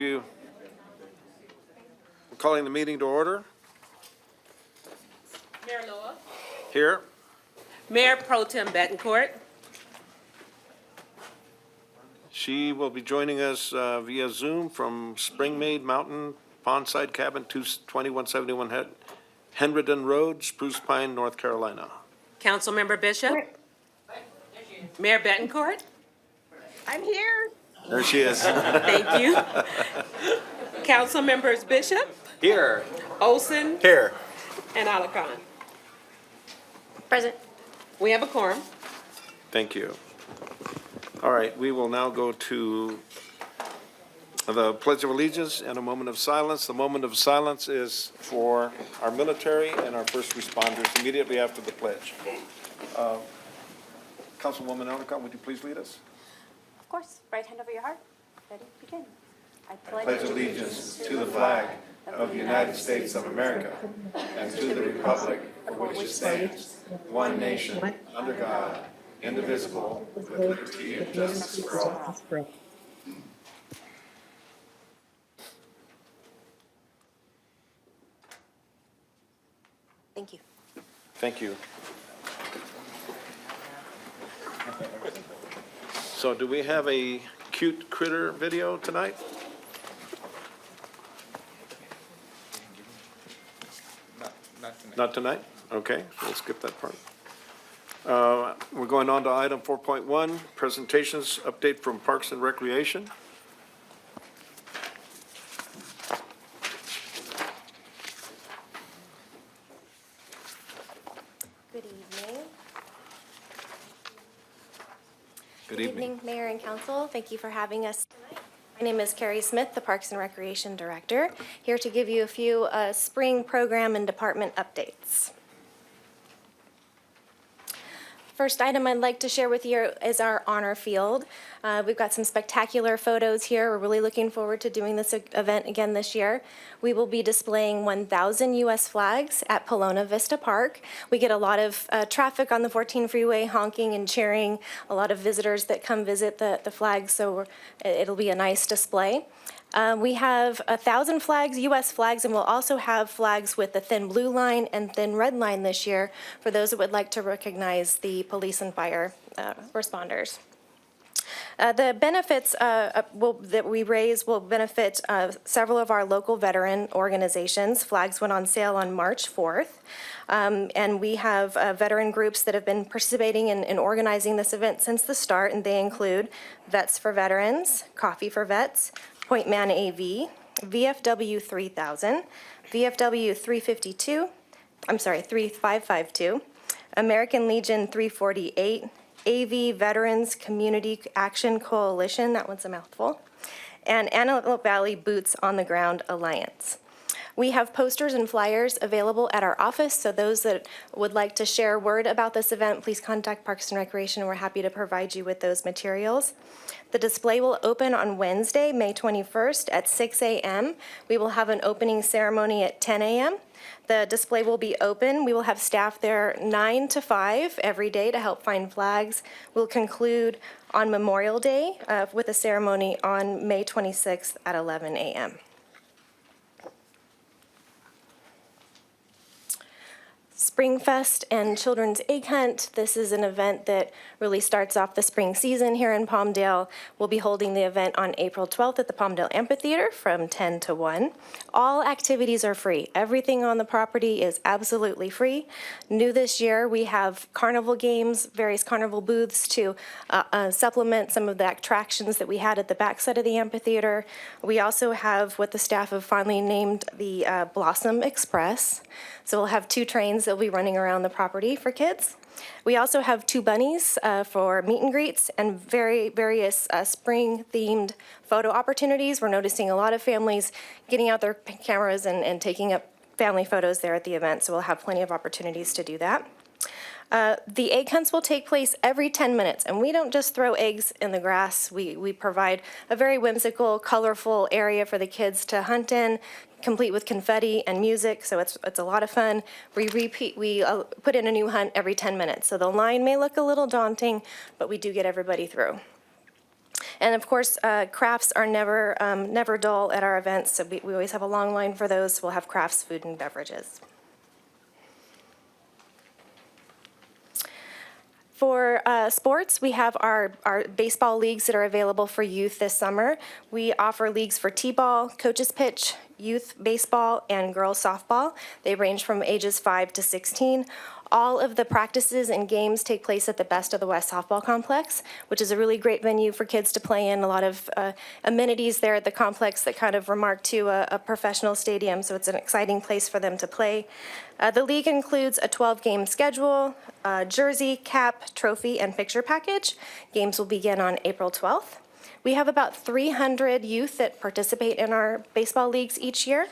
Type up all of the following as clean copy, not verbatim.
you. I'm calling the meeting to order. Mayor Loa. Here. Mayor Pro Tem Betancourt. She will be joining us via Zoom from Springmaid Mountain Pondside Cabin, 2171 Henderson Road, Spruce Pine, North Carolina. Councilmember Bishop. Mayor Betancourt. I'm here. There she is. Thank you. Council members Bishop, Here. Olson, Here. and Alacon. Present. We have a quorum. Thank you. All right, we will now go to the Pledge of Allegiance and a moment of silence. The moment of silence is for our military and our first responders immediately after the pledge. Councilwoman Alacon, would you please lead us? Of course. Right hand over your heart. Ready? Begin. I Pledge allegiance to the flag of the United States of America and to the republic for which it stands, one nation, under God, indivisible, with liberty and justice for all. Thank you. Thank you. So do we have a cute critter video tonight? Not tonight? Okay, so we'll skip that part. We're going on to item 4.1, presentations, update from Parks and Recreation. Good evening. Good evening. Mayor and Council. Thank you for having us tonight. My name is Carrie Smith, the Parks and Recreation Director, here to give you a few spring program and department updates. First item I'd like to share with you is our honor field. We've got some spectacular photos here. We're really looking forward to doing this event again this year. We will be displaying 1,000 U.S. flags at Pelona Vista Park. We get a lot of traffic on the 14 freeway, honking and cheering, a lot of visitors that come visit the flags, so it'll be a nice display. We have 1,000 flags, U.S. flags, and we'll also have flags with the thin blue line and thin red line this year for those that would like to recognize the police and fire responders. The benefits that we raise will benefit several of our local veteran organizations. Flags went on sale on March 4th. And we have veteran groups that have been participating in organizing this event since the start, and they include Vets for Veterans, Coffee for Vets, Point Man AV, VFW 3000, VFW 3552, American Legion 348, AV Veterans Community Action Coalition, that one's a mouthful, and Antelope Valley Boots on the Ground Alliance. We have posters and flyers available at our office, so those that would like to share word about this event, please contact Parks and Recreation. We're happy to provide you with those materials. The display will open on Wednesday, May 21st at 6 a.m. We will have an opening ceremony at 10 a.m. The display will be open. We will have staff there 9 to 5 every day to help find flags. We'll conclude on Memorial Day with a ceremony on May 26th at 11 a.m. Springfest and Children's Egg Hunt. This is an event that really starts off the spring season here in Palmdale. We'll be holding the event on April 12th at the Palmdale Amphitheater from 10 to 1. All activities are free. Everything on the property is absolutely free. New this year, we have carnival games, various carnival booths to supplement some of the attractions that we had at the backside of the amphitheater. We also have what the staff have finally named the Blossom Express. So we'll have 2 trains that will be running around the property for kids. We also have 2 bunnies for meet and greets and various spring-themed photo opportunities. We're noticing a lot of families getting out their cameras and taking up family photos there at the event, so we'll have plenty of opportunities to do that. The egg hunts will take place every 10 minutes, and we don't just throw eggs in the grass. We provide a very whimsical, colorful area for the kids to hunt in, complete with confetti and music, so it's a lot of fun. We put in a new hunt every 10 minutes, so the line may look a little daunting, but we do get everybody through. And of course, crafts are never dull at our events, so we always have a long line for those. We'll have crafts, food, and beverages. For sports, we have our baseball leagues that are available for youth this summer. We offer leagues for t-ball, coaches pitch, youth baseball, and girls softball. They range from ages 5 to 16. All of the practices and games take place at the Best of the West softball complex, which is a really great venue for kids to play in. A lot of amenities there at the complex that kind of remark to a professional stadium, so it's an exciting place for them to play. The league includes a 12-game schedule, jersey, cap, trophy, and picture package. Games will begin on April 12th. We have about 300 youth that participate in our baseball leagues each year.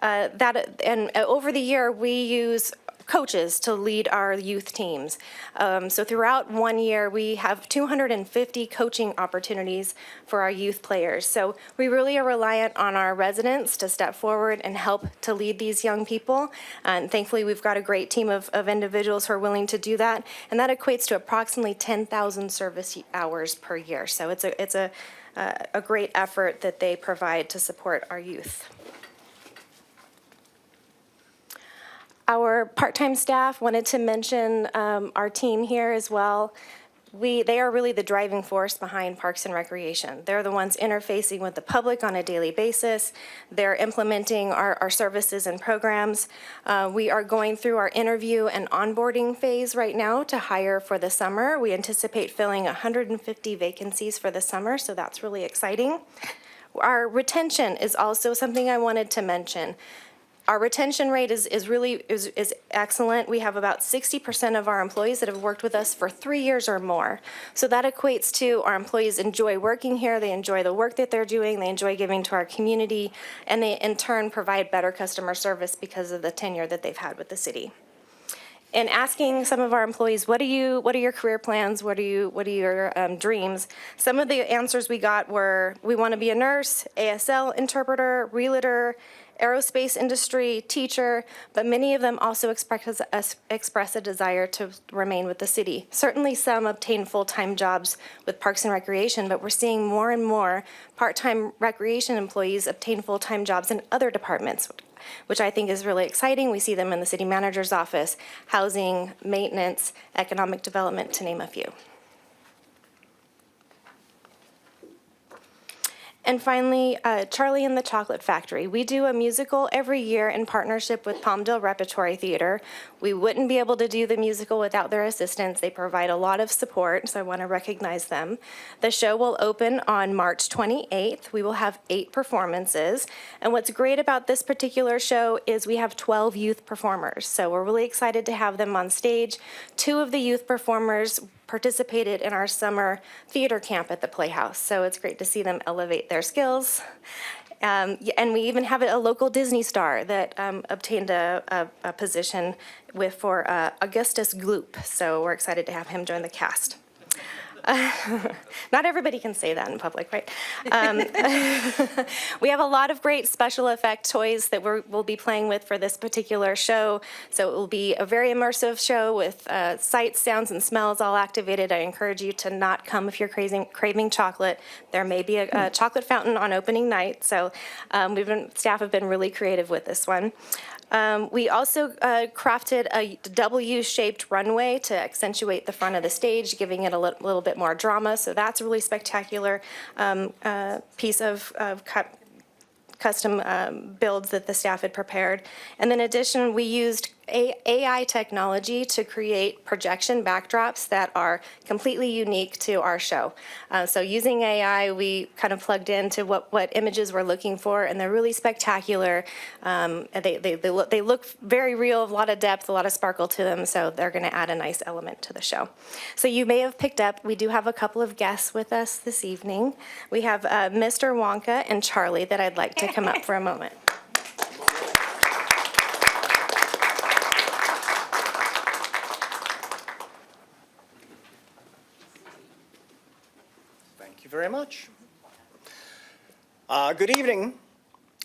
Over the year, we use coaches to lead our youth teams. So throughout 1 year, we have 250 coaching opportunities for our youth players. So we really are reliant on our residents to step forward and help to lead these young people. And thankfully, we've got a great team of individuals who are willing to do that. And that equates to approximately 10,000 service hours per year. So it's a great effort that they provide to support our youth. Our part-time staff, wanted to mention our team here as well. They are really the driving force behind Parks and Recreation. They're the ones interfacing with the public on a daily basis. They're implementing our services and programs. We are going through our interview and onboarding phase right now to hire for the summer. We anticipate filling 150 vacancies for the summer, so that's really exciting. Our retention is also something I wanted to mention. Our retention rate is excellent. We have about 60% of our employees that have worked with us for 3 years or more. So that equates to our employees enjoy working here, they enjoy the work that they're doing, they enjoy giving to our community, and they in turn provide better customer service because of the tenure that they've had with the city. In asking some of our employees, what are your career plans? What are your dreams? Some of the answers we got were, we want to be a nurse, ASL interpreter, realtor, aerospace industry, teacher, but many of them also express a desire to remain with the city. Certainly some obtain full-time jobs with Parks and Recreation, but we're seeing more and more part-time recreation employees obtain full-time jobs in other departments, which I think is really exciting. We see them in the city manager's office, housing, maintenance, economic development, to name a few. And finally, Charlie and the Chocolate Factory. We do a musical every year in partnership with Palmdale Repertory Theater. We wouldn't be able to do the musical without their assistance. They provide a lot of support, so I want to recognize them. The show will open on March 28th. We will have 8 performances. And what's great about this particular show is we have 12 youth performers. So we're really excited to have them on stage. 2 of the youth performers participated in our summer theater camp at the Playhouse, so it's great to see them elevate their skills. And we even have a local Disney star that obtained a position for Augustus Gloop, so we're excited to have him join the cast. Not everybody can say that in public, right? We have a lot of great special effect toys that we'll be playing with for this particular show. So it will be a very immersive show with sights, sounds, and smells all activated. I encourage you to not come if you're craving chocolate. There may be a chocolate fountain on opening night. So staff have been really creative with this one. We also crafted a W-shaped runway to accentuate the front of the stage, giving it a little bit more drama. So that's a really spectacular piece of custom builds that the staff had prepared. And in addition, we used AI technology to create projection backdrops that are completely unique to our show. So using AI, we kind of plugged into what images we're looking for, and they're really spectacular. They look very real, a lot of depth, a lot of sparkle to them, so they're going to add a nice element to the show. So you may have picked up, we do have a couple of guests with us this evening. We have Mr. Wonka and Charlie that I'd like to come up for a moment. Thank you very much. Good evening.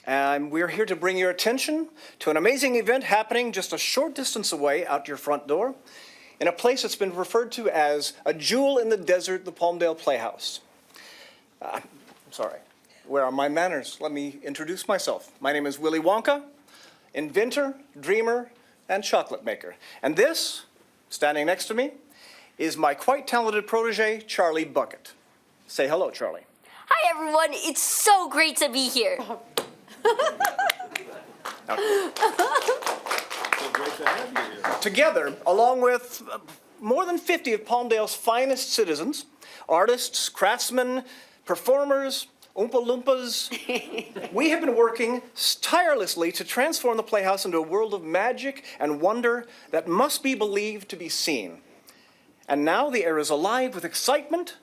We're here to bring your attention to an amazing event happening just a short distance away out your front door in a place that's been referred to as a jewel in the desert, the Palmdale Playhouse. Sorry. Where are my manners? Let me introduce myself. My name is Willy Wonka, inventor, dreamer, and chocolate maker. And this, standing next to me, is my quite talented protege, Charlie Bucket. Say hello, Charlie. Hi, everyone. It's so great to be here. So great to have you here. Together, along with more than 50 of Palmdale's finest citizens, artists, craftsmen, performers, Oompa Loompas, we have been working tirelessly to transform the Playhouse into a world of magic and wonder that must be believed to be seen. And now the air is alive with excitement,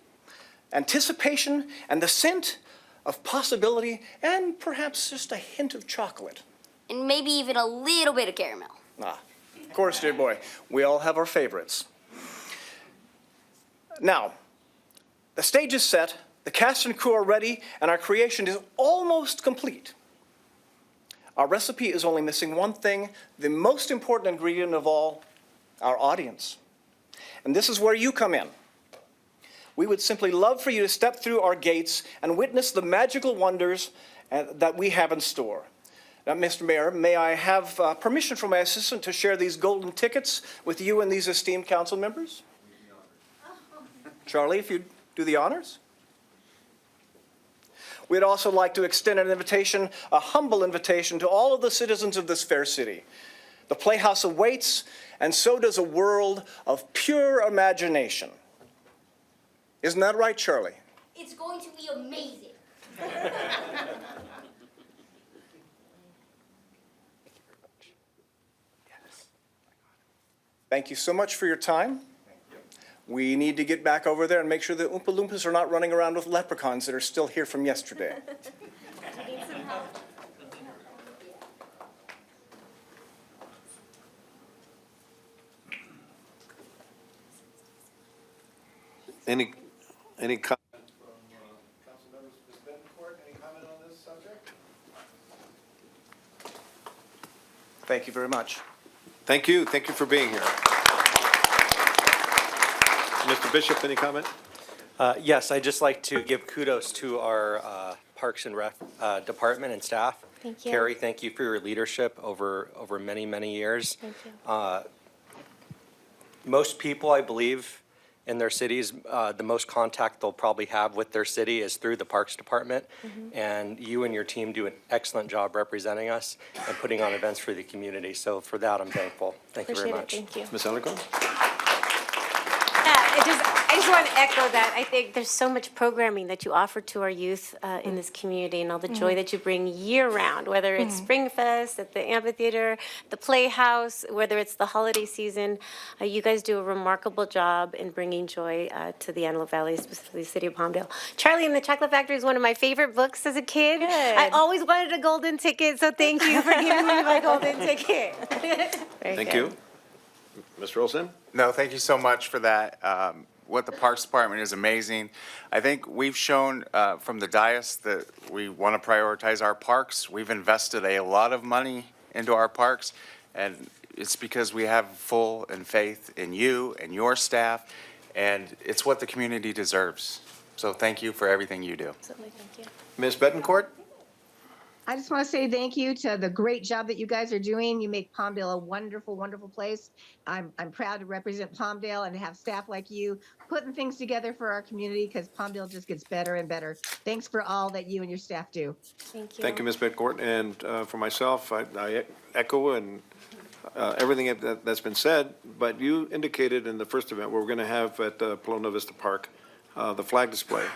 anticipation, and the scent of possibility, and perhaps just a hint of chocolate. And maybe even a little bit of caramel. Ah, of course, dear boy. We all have our favorites. Now, the stage is set, the cast and crew are ready, and our creation is almost complete. Our recipe is only missing one thing, the most important ingredient of all, our audience. And this is where you come in. We would simply love for you to step through our gates and witness the magical wonders that we have in store. Now, Mr. Mayor, may I have permission from my assistant to share these golden tickets with you and these esteemed council members? Charlie, if you'd do the honors. We'd also like to extend an invitation, a humble invitation, to all of the citizens of this fair city. The Playhouse awaits, and so does a world of pure imagination. Isn't that right, Charlie? It's going to be amazing. Thank you so much for your time. We need to get back over there and make sure the Oompa Loompas are not running around with leprechauns that are still here from yesterday. Any comment from council members? Ms. Betancourt, any comment on this subject? Thank you very much. Thank you for being here. Mr. Bishop, any comment? Yes, I'd just like to give kudos to our Parks and Rec department and staff. Thank you. Carrie, thank you for your leadership over many, many years. Thank you. Most people, I believe, in their cities, the most contact they'll probably have with their city is through the Parks Department. And you and your team do an excellent job representing us and putting on events for the community. So for that, I'm thankful. Thank you very Appreciate it. much. Thank you. Ms. Alarcon? I just want to echo that. I think there's so much programming that you offer to our youth in this community and all the joy that you bring year-round, whether it's Springfest, at the amphitheater, the Playhouse, whether it's the holiday season. You guys do a remarkable job in bringing joy to the Antelope Valley, specifically the city of Palmdale. Charlie and the Chocolate Factory is one of my favorite books as a kid. Good. I always wanted a golden ticket, so thank you for giving me my golden ticket. Very Thank good. you. Mr. Olson? No, thank you so much for that. What the Parks Department is amazing. I think we've shown from the dais that we want to prioritize our parks. We've invested a lot of money into our parks, and it's because we have full and faith in you and your staff, and it's what the community deserves. So thank you for everything you do. Absolutely, thank you. Ms. Betancourt? I just want to say thank you to the great job that you guys are doing. You make Palmdale a wonderful, wonderful place. I'm proud to represent Palmdale and to have staff like you putting things together for our community because Palmdale just gets better and better. Thanks for all that you and your staff do. Thank you. Thank you, Ms. Betancourt. And for myself, I echo and everything that's been said, but you indicated in the first event where we're going to have at Palomino Vista Park, the flag display,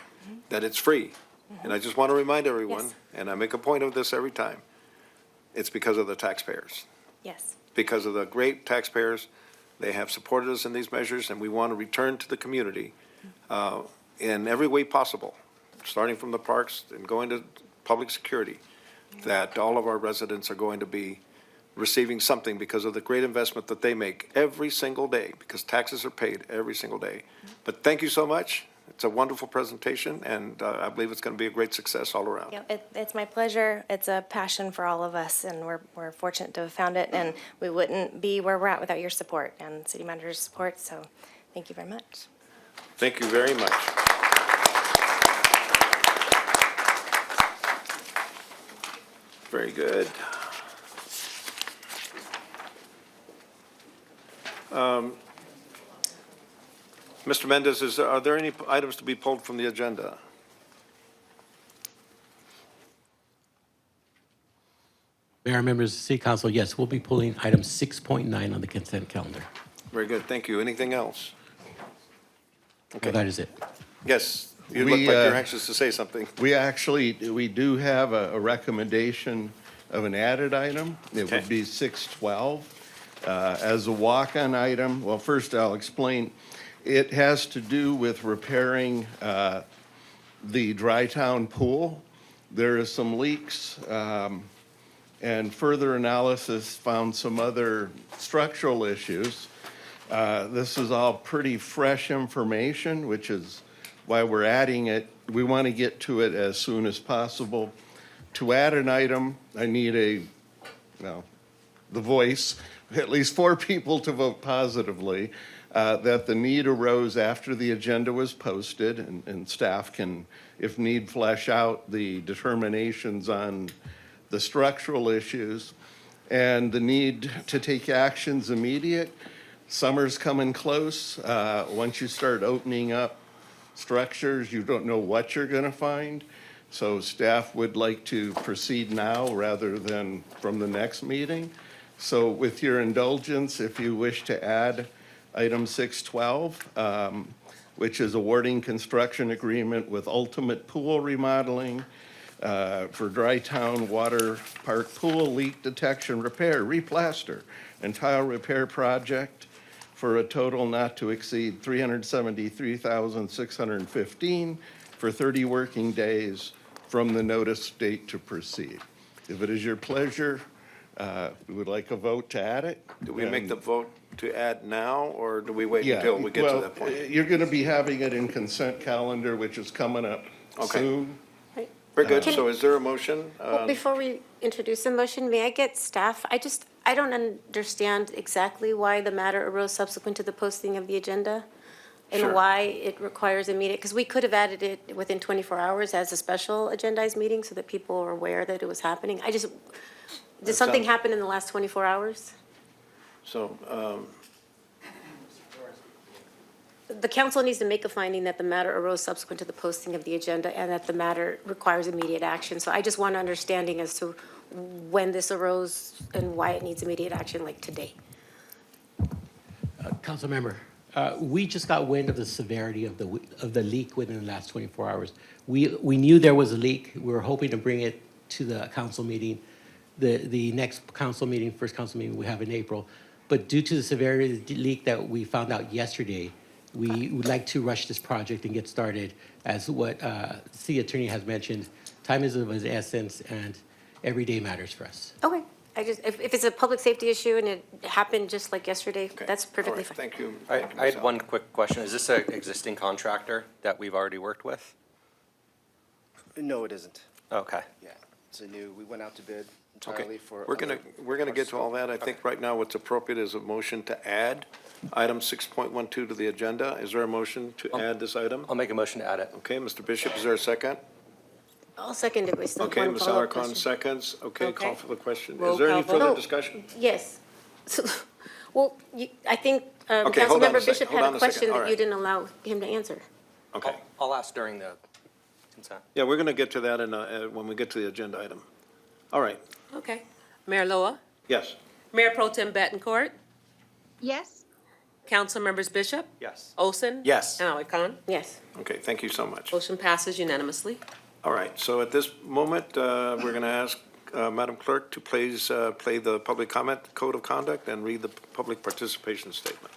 that it's free. And I just want to remind everyone, Yes. and I make a point of this every time, it's because of the taxpayers. Yes. Because of the great taxpayers, they have supported us in these measures, and we want to return to the community in every way possible, starting from the parks and going to public security, that all of our residents are going to be receiving something because of the great investment that they make every single day, because taxes are paid every single day. But thank you so much. It's a wonderful presentation, and I believe it's going to be a great success all around. Yeah, it's my pleasure. It's a passion for all of us, and we're fortunate to have found it, and we wouldn't be where we're at without your support and city manager's support, so thank you very much. Thank you very much. Very good. Mr. Mendez, are there any items to be pulled from the agenda? Mayor, members of the City Council, yes, we'll be pulling item 6.9 on the consent calendar. Very good, thank you. Anything else? Well, that is it. Yes, you We, look like you're uh, anxious to say something. We do have a recommendation of an added item. It Okay. would be 612 as a walk-on item. Well, first I'll explain. It has to do with repairing the Dry Town pool. There is some leaks, and further analysis found some other structural issues. This is all pretty fresh information, which is why we're adding it. We want to get to it as soon as possible. To add an item, I need the voice, at least 4 people to vote positively, that the need arose after the agenda was posted, and staff can, if need, flesh out the determinations on the structural issues, and the need to take actions immediate. Summer's coming close. Once you start opening up structures, you don't know what you're going to find. So staff would like to proceed now rather than from the next meeting. So with your indulgence, if you wish to add item 612, which is awarding construction agreement with Ultimate Pool Remodeling for Dry Town Water Park Pool Leak Detection Repair, Replaster, and Tile Repair Project for a total not to exceed $373,615 for 30 working days from the notice date to proceed. If it is your pleasure, we would like a vote to add it. Do we make the vote to add now, or do we wait until we get to that point? Well, you're going to be having it in consent calendar, which is coming up Okay. soon. Very good, Can- so is there a motion? Well, before we introduce the motion, may I get staff? I don't understand exactly why the matter arose subsequent to the posting of the agenda Sure. and why it requires immediate, because we could have added it within 24 hours as a special agendized meeting so that people are aware that it was happening. Did something sounds- happen in the last 24 hours? So, The council needs to make a finding that the matter arose subsequent to the posting of the agenda and that the matter requires immediate action. So I just want understanding as to when this arose and why it needs immediate action, like today. Councilmember, we just got wind of the severity of the leak within the last 24 hours. We knew there was a leak. We were hoping to bring it to the council meeting, the next council meeting, first council meeting we have in April. But due to the severity of the leak that we found out yesterday, we would like to rush this project and get started. As what the city attorney has mentioned, time is of the essence, and every day matters for us. Okay. If it's a public safety issue and it happened just like yesterday, okay. that's perfectly All right, fine. Thank you. I Thank you, I Ms. had one Allen. quick question. Is this an existing contractor that we've already worked with? No, it isn't. Okay. Yeah, it's a new, we went out to bid Okay, entirely for. we're gonna get to all that. I think right now what's appropriate is a motion to add item 6.12 to the agenda. Is there a motion to add this item? I'll make a motion to add it. Okay, Mr. Bishop, is there a second? I'll second it. We still have Okay, one Ms. follow-up Alarcon question. seconds. Okay, call Okay. for the question. Roll Is there any call vote. further Oh. discussion? Yes. So, well, I think Okay, hold on a Councilmember sec- Bishop hold had on a a second. question All that right. you didn't allow him to answer. Okay. I'll ask during the consent. Yeah, we're gonna get to that when we get to the agenda item. All right, Okay. Mayor Loa, yes. Mayor Pro Tem Bettencourt, Yes? Council Members Bishop, Yes. Olson. Yes. And Alarcon. Yes. Okay, thank you so much. Motion passes unanimously. All right, so at this moment, we're going to ask Madam Clerk to please play the public comment code of conduct and read the public participation statement.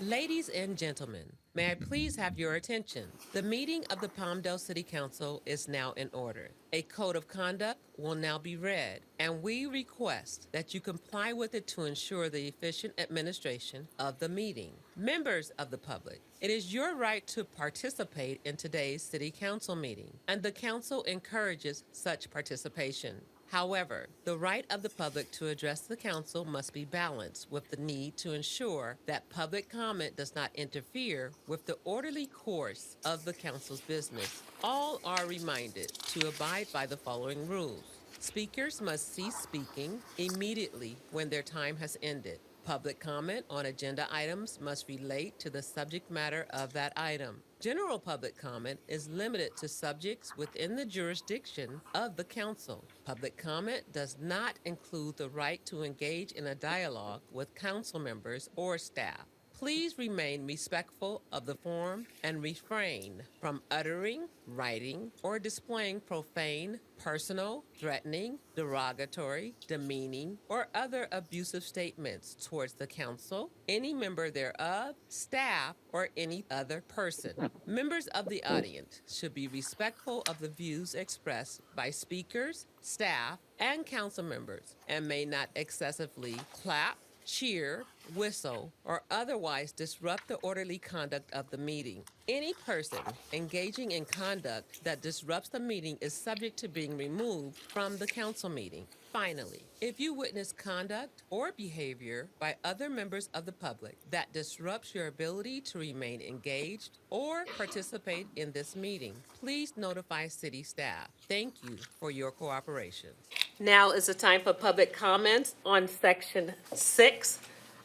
Ladies and gentlemen, may I please have your attention? The meeting of the Palmdale City Council is now in order. A code of conduct will now be read, and we request that you comply with it to ensure the efficient administration of the meeting. Members of the public, it is your right to participate in today's City Council meeting, and the Council encourages such participation. However, the right of the public to address the council must be balanced with the need to ensure that public comment does not interfere with the orderly course of the council's business. All are reminded to abide by the following rules. Speakers must cease speaking immediately when their time has ended. Public comment on agenda items must relate to the subject matter of that item. General public comment is limited to subjects within the jurisdiction of the council. Public comment does not include the right to engage in a dialogue with council members or staff. Please remain respectful of the forum and refrain from uttering, writing, or displaying profane, personal, threatening, derogatory, demeaning, or other abusive statements towards the council, any member thereof, staff, or any other person. Members of the audience should be respectful of the views expressed by speakers, staff, and council members, and may not excessively clap, cheer, whistle, or otherwise disrupt the orderly conduct of the meeting. Any person engaging in conduct that disrupts the meeting is subject to being removed from the council meeting. Finally, if you witness conduct or behavior by other members of the public that disrupts your ability to remain engaged or participate in this meeting, please notify city staff. Thank you for your cooperation. Now is the time for public comments on Section 6,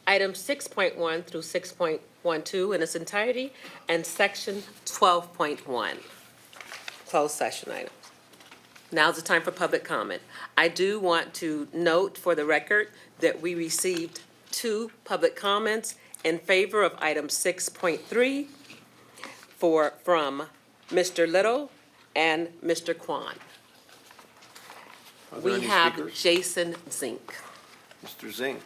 items 6.1 through 6.12 in its entirety, and Section 12.1, closed session items. Now's the time for public comment. I do want to note for the record that we received 2 public comments in favor of item 6.3 from Mr. Little and Mr. Kwan. Are there We any have speakers? Jason Zink. Mr. Zink.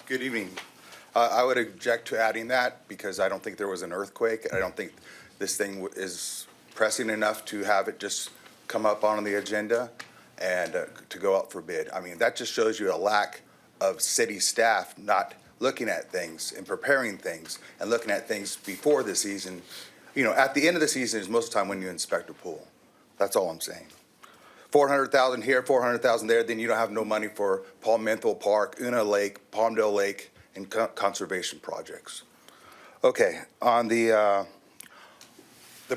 Good evening. I would object to adding that because I don't think there was an earthquake. I don't think this thing is pressing enough to have it just come up on the agenda and to go out for bid. I mean, that just shows you a lack of city staff not looking at things and preparing things and looking at things before the season. You know, at the end of the season is most of the time when you inspect a pool. That's all I'm saying. 400,000 here, 400,000 there, then you don't have no money for Palmdale Park, Una Lake, Palmdale Lake, and conservation projects. Okay, on the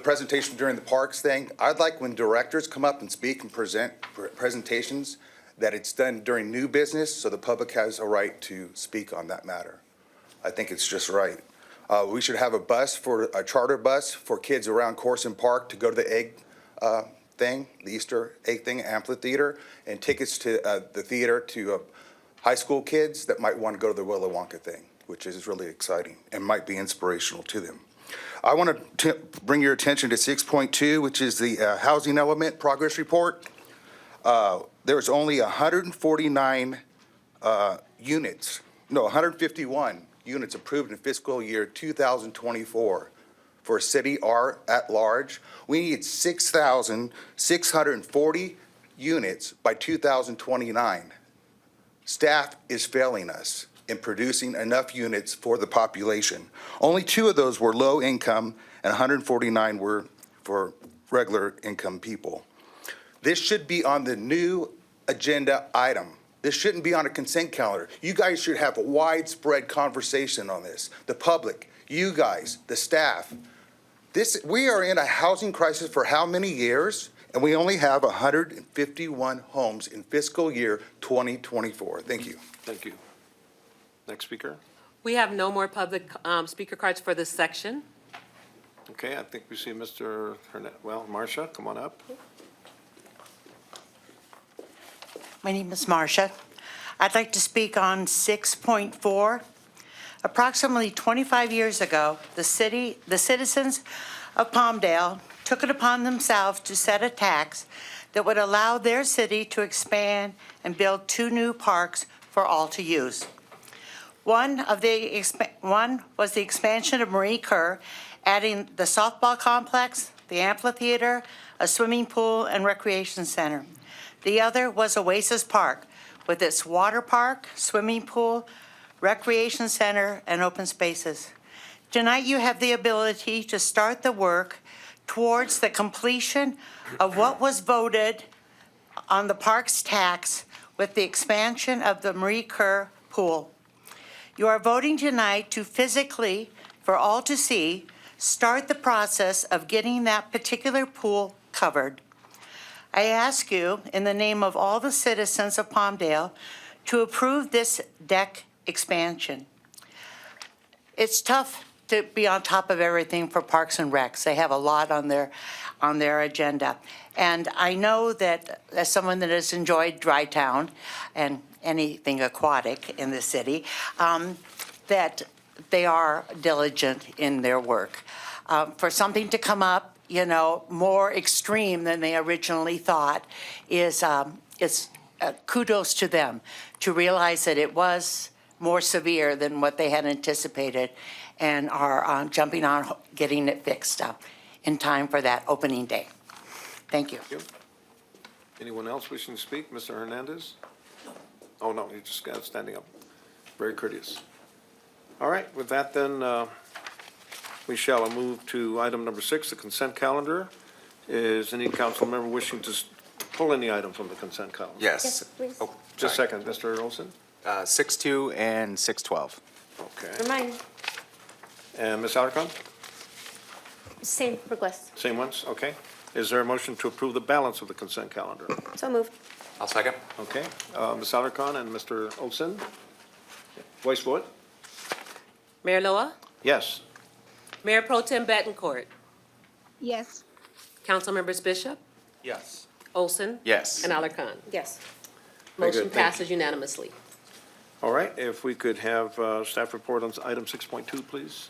presentation during the parks thing, I'd like when directors come up and speak and present presentations that it's done during new business so the public has a right to speak on that matter. I think it's just right. We should have a charter bus for kids around Corson Park to go to the egg thing, the Easter egg thing, amphitheater, and tickets to the theater to high school kids that might want to go to the Willy Wonka thing, which is really exciting and might be inspirational to them. I want to bring your attention to 6.2, which is the housing element progress report. There's only 151 units approved in fiscal year 2024 for a city at large. We need 6,640 units by 2029. Staff is failing us in producing enough units for the population. Only 2 of those were low income and 149 were for regular income people. This should be on the new agenda item. This shouldn't be on a consent calendar. You guys should have a widespread conversation on this. The public, you guys, the staff. We are in a housing crisis for how many years? And we only have 151 homes in fiscal year 2024. Thank you. Thank you. Next speaker. We have no more public speaker cards for this section. Okay, I think we see Mr. Marcia, come on up. My name is Marcia. I'd like to speak on 6.4. Approximately 25 years ago, the citizens of Palmdale took it upon themselves to set a tax that would allow their city to expand and build 2 new parks for all to use. One was the expansion of Marie Kerr, adding the softball complex, the amphitheater, a swimming pool, and recreation center. The other was Oasis Park, with its water park, swimming pool, recreation center, and open spaces. Tonight, you have the ability to start the work towards the completion of what was voted on the parks tax with the expansion of the Marie Kerr pool. You are voting tonight to physically, for all to see, start the process of getting that particular pool covered. I ask you, in the name of all the citizens of Palmdale, to approve this deck expansion. It's tough to be on top of everything for Parks and Recs. They have a lot on their agenda. And I know that as someone that has enjoyed Dry Town and anything aquatic in the city, that they are diligent in their work. For something to come up, more extreme than they originally thought is kudos to them to realize that it was more severe than what they had anticipated and are jumping on getting it fixed up in time for that opening day. Thank you. Thank you. Anyone else wishing to speak? Mr. Hernandez? Oh, no, you just got standing up. Very courteous. All right, with that then, we shall move to item number 6, the consent calendar. Is any council member wishing to pull any item from the consent calendar? Yes. please. Oh, Just a sorry. second, Mr. Olson? 6-2 and 6-12. Okay. For mine, And Ms. Alarcon? same request. Same ones? Okay. Is there a motion to approve the balance of the consent calendar? So moved. I'll second. Okay. Ms. Alarcon and Mr. Olson? Voice vote? Mayor Loa, Yes. Mayor Pro Tem Bettencourt, Yes. Council Members Bishop, Yes. Olson, Yes. and Alarcon. Yes. Very good, Motion thank you. passes unanimously. All right, if we could have staff report on item 6.2, please.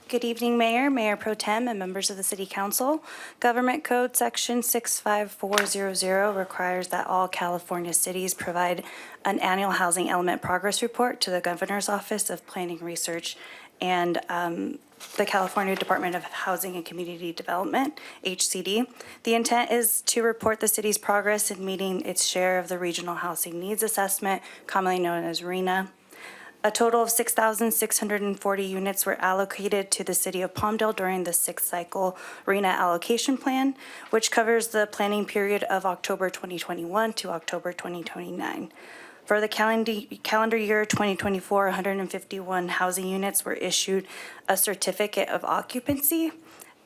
Good evening, Mayor, Mayor Pro Tem, and members of the City Council. Government Code Section 65400 requires that all California cities provide an annual housing element progress report to the Governor's Office of Planning Research and the California Department of Housing and Community Development, HCD. The intent is to report the city's progress in meeting its share of the Regional Housing Needs Assessment, commonly known as RHNA. A total of 6,640 units were allocated to the city of Palmdale during the sixth cycle RHNA allocation plan, which covers the planning period of October 2021 to October 2029. For the calendar year 2024, 151 housing units were issued a certificate of occupancy.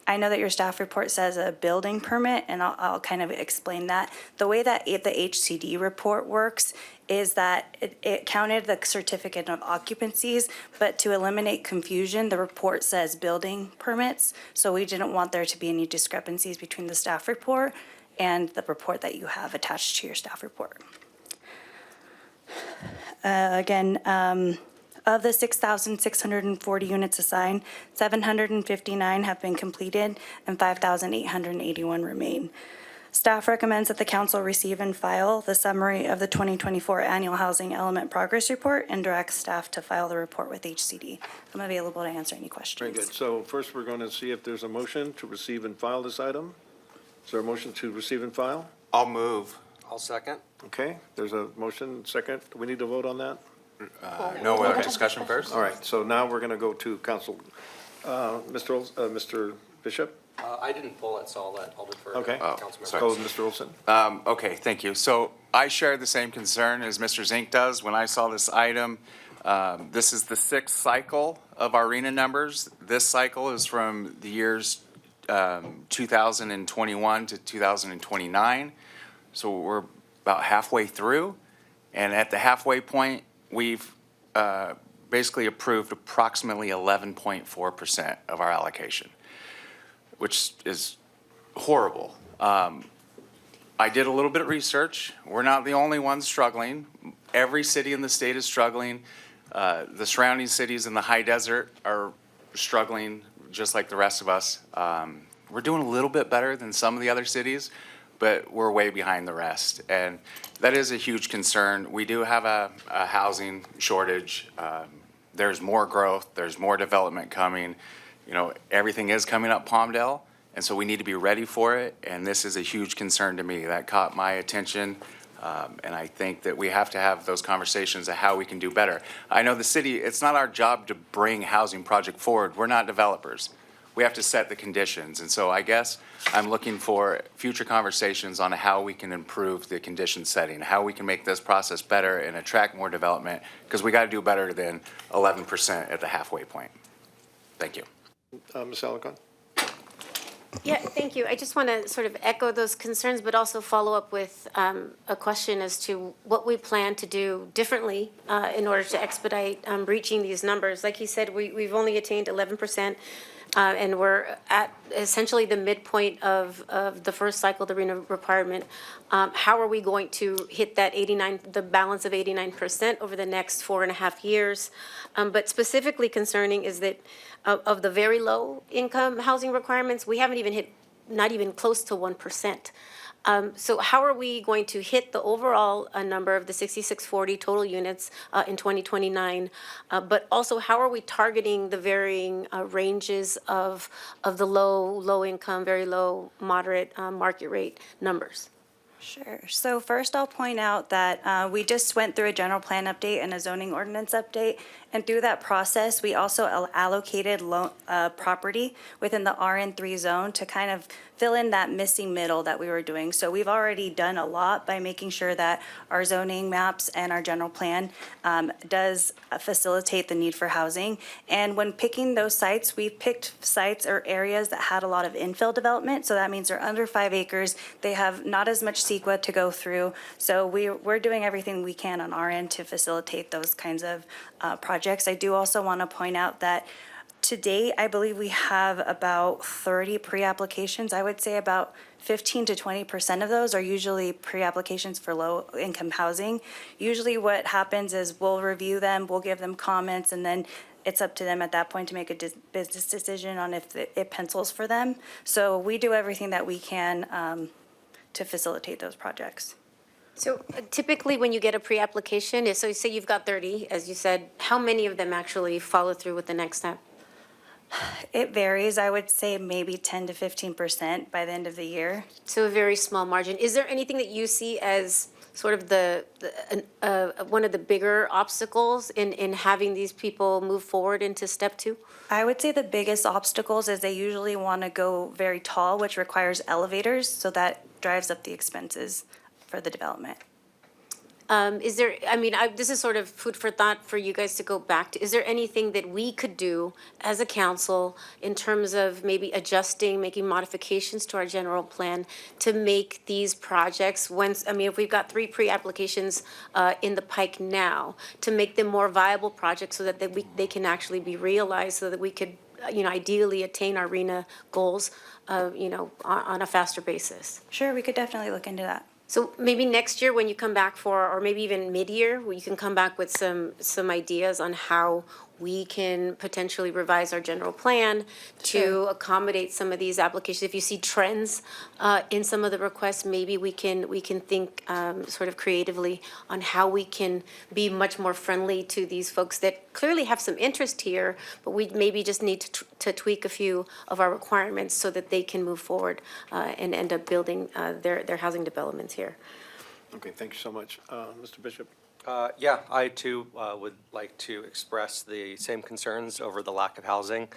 I know that your staff report says a building permit, and I'll kind of explain that. The way that the HCD report works is that it counted the certificate of occupancies, but to eliminate confusion, the report says building permits. So we didn't want there to be any discrepancies between the staff report and the report that you have attached to your staff report. Of the 6,640 units assigned, 759 have been completed and 5,881 remain. Staff recommends that the council receive and file the summary of the 2024 Annual Housing Element Progress Report and directs staff to file the report with HCD. I'm available to answer any questions. Very good. So first, we're going to see if there's a motion to receive and file this item. Is there a motion to receive and file? I'll move. I'll second. Okay, there's a motion, second. Do we need to vote on that? No, we'll have discussion first. All right, so now we're going to go to council. Mr. Bishop? I didn't pull it, so I'll defer to Okay. Councilmember. sorry. Go with Mr. Olson. Okay, thank you. So I share the same concern as Mr. Zink does when I saw this item. This is the sixth cycle of our RHNA numbers. This cycle is from the years 2021 to 2029. So we're about halfway through. And at the halfway point, we've basically approved approximately 11.4% of our allocation, which is horrible. I did a little bit of research. We're not the only ones struggling. Every city in the state is struggling. The surrounding cities in the high desert are struggling just like the rest of us. We're doing a little bit better than some of the other cities, but we're way behind the rest. And that is a huge concern. We do have a housing shortage. There's more growth. There's more development coming. You know, everything is coming up Palmdale, and so we need to be ready for it. And this is a huge concern to me. That caught my attention, and I think that we have to have those conversations of how we can do better. I know the city, it's not our job to bring housing project forward. We're not developers. we have to set the conditions. And so I guess I'm looking for future conversations on how we can improve the condition setting, how we can make this process better and attract more development, because we got to do better than 11% at the halfway point. Thank you. Ms. Alarcon? Yeah, thank you. I just want to sort of echo those concerns, but also follow up with a question as to what we plan to do differently in order to expedite reaching these numbers. Like you said, we've only attained 11%, and we're at essentially the midpoint of the first cycle, the RENA requirement. How are we going to hit that the balance of 89% over the next 4.5 years? But specifically concerning is that of the very low income housing requirements, we haven't even hit, not even close to 1%. So how are we going to hit the overall number of the 6,640 total units in 2029? But also, how are we targeting the varying ranges of the low income, very low, moderate market rate numbers? Sure. So first, I'll point out that we just went through a general plan update and a zoning ordinance update. And through that process, we also allocated property within the RN3 zone to kind of fill in that missing middle that we were doing. So we've already done a lot by making sure that our zoning maps and our general plan does facilitate the need for housing. And when picking those sites, we picked sites or areas that had a lot of infill development. So that means they're under 5 acres. They have not as much CEQA to go through. So we're doing everything we can on our end to facilitate those kinds of projects. I do also want to point out that to date, I believe we have about 30 pre-applications. I would say about 15 to 20% of those are usually pre-applications for low-income housing. Usually what happens is we'll review them, we'll give them comments, and then it's up to them at that point to make a business decision on if it pencils for them. So we do everything that we can to facilitate those projects. So typically, when you get a pre-application, so you say you've got 30, as you said, how many of them actually follow through with the next step? It varies. I would say maybe 10 to 15% by the end of the year. So a very small margin. Is there anything that you see as sort of one of the bigger obstacles in having these people move forward into step 2? I would say the biggest obstacles is they usually want to go very tall, which requires elevators, so that drives up the expenses for the development. This is sort of food for thought for you guys to go back to. Is there anything that we could do as a council in terms of maybe adjusting, making modifications to our general plan to make these projects, if we've got 3 pre-applications in the pike now, to make them more viable projects so that they can actually be realized, so that we could, ideally attain our RENA goals, on a faster basis? Sure, we could definitely look into that. So maybe next year when you come back or maybe even mid-year, you can come back with some ideas on how we can potentially revise our general plan to accommodate some of these applications. If you see trends in some of the requests, maybe we can think sort of creatively on how we can be much more friendly to these folks that clearly have some interest here, but we maybe just need to tweak a few of our requirements so that they can move forward and end up building their housing developments here. Okay, thank you so much. Mr. Bishop? Yeah, I too would like to express the same concerns over the lack of housing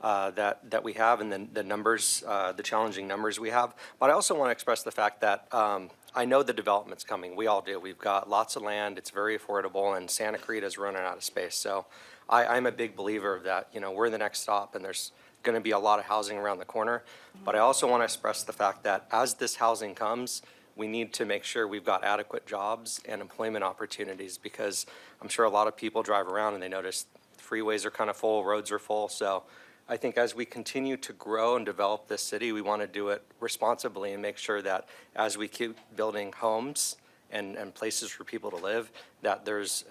that we have and the numbers, the challenging numbers we have. But I also want to express the fact that I know the development's coming. We all do. We've got lots of land. It's very affordable, and Santa Clarita's running out of space. So I'm a big believer of that. We're the next stop, and there's going to be a lot of housing around the corner. But I also want to express the fact that as this housing comes, we need to make sure we've got adequate jobs and employment opportunities, because I'm sure a lot of people drive around and they notice freeways are kind of full, roads are full. So I think as we continue to grow and develop this city, we want to do it responsibly and make sure that as we keep building homes and places for people to live, that there's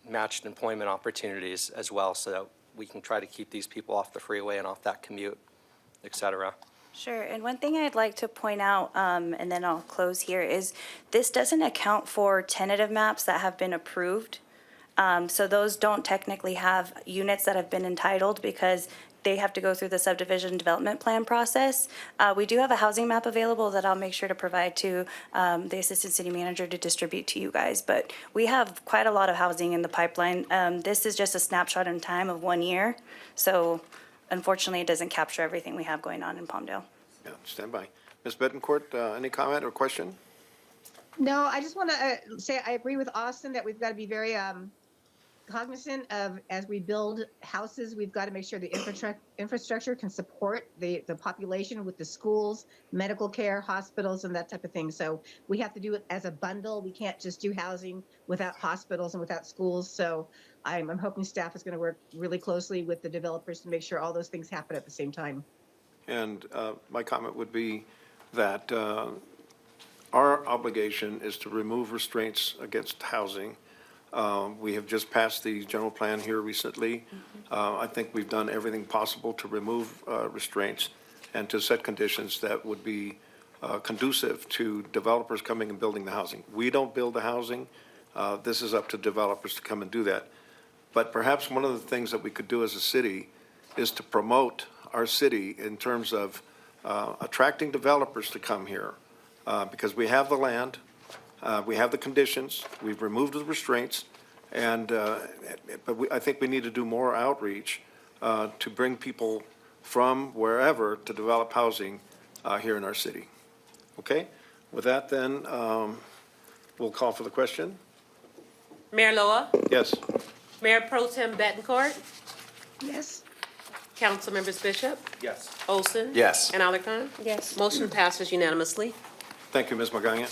matched employment opportunities as well, so that we can try to keep these people off the freeway and off that commute, et cetera. Sure, and one thing I'd like to point out, and then I'll close here, is this doesn't account for tentative maps that have been approved. So those don't technically have units that have been entitled because they have to go through the subdivision development plan process. We do have a housing map available that I'll make sure to provide to the Assistant City Manager to distribute to you guys. But we have quite a lot of housing in the pipeline. This is just a snapshot in time of 1 year. So unfortunately, it doesn't capture everything we have going on in Palmdale. Yeah, stand by. Ms. Betancourt, any comment or question? No, I just want to say I agree with Austin that we've got to be very cognizant of, as we build houses, we've got to make sure the infrastructure can support the population with the schools, medical care, hospitals, and that type of thing. So we have to do it as a bundle. We can't just do housing without hospitals and without schools. So I'm hoping staff is going to work really closely with the developers to make sure all those things happen at the same time. And my comment would be that our obligation is to remove restraints against housing. We have just passed the general plan here recently. I think we've done everything possible to remove restraints and to set conditions that would be conducive to developers coming and building the housing. We don't build the housing. This is up to developers to come and do that. But perhaps one of the things that we could do as a city is to promote our city in terms of attracting developers to come here, because we have the land, we have the conditions, we've removed the restraints, but I think we need to do more outreach to bring people from wherever to develop housing here in our city. Okay? With that, then, we'll call for the question. Mayor Loa, Yes. Mayor Pro Tem Betancourt, Yes. Council Members Bishop, Yes. Olson. Yes. And Alarcon. Yes. Motion passes unanimously. Thank you, Ms. Magana.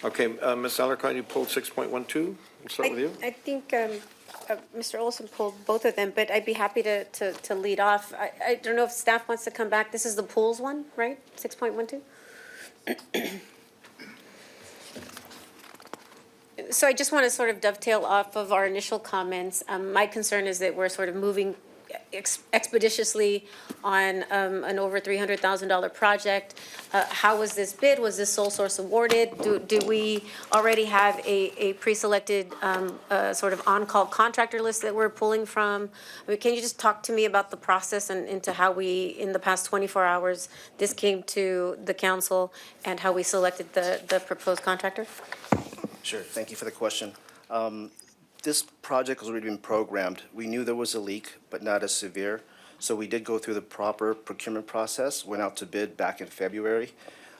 Okay, Ms. Alarcon, you pulled 6.12. We'll start with you. I think Mr. Olson pulled both of them, but I'd be happy to lead off. I don't know if staff wants to come back. This is the pools one, right? 6.12? So I just want to sort of dovetail off of our initial comments. My concern is that we're sort of moving expeditiously on an over $300,000 project. How was this bid? Was this sole source awarded? Do we already have a pre-selected sort of on-call contractor list that we're pulling from? I mean, can you just talk to me about the process and into how we, in the past 24 hours, this came to the council and how we selected the proposed contractor? Sure, thank you for the question. This project has already been programmed. We knew there was a leak, but not as severe. So we did go through the proper procurement process, went out to bid back in February,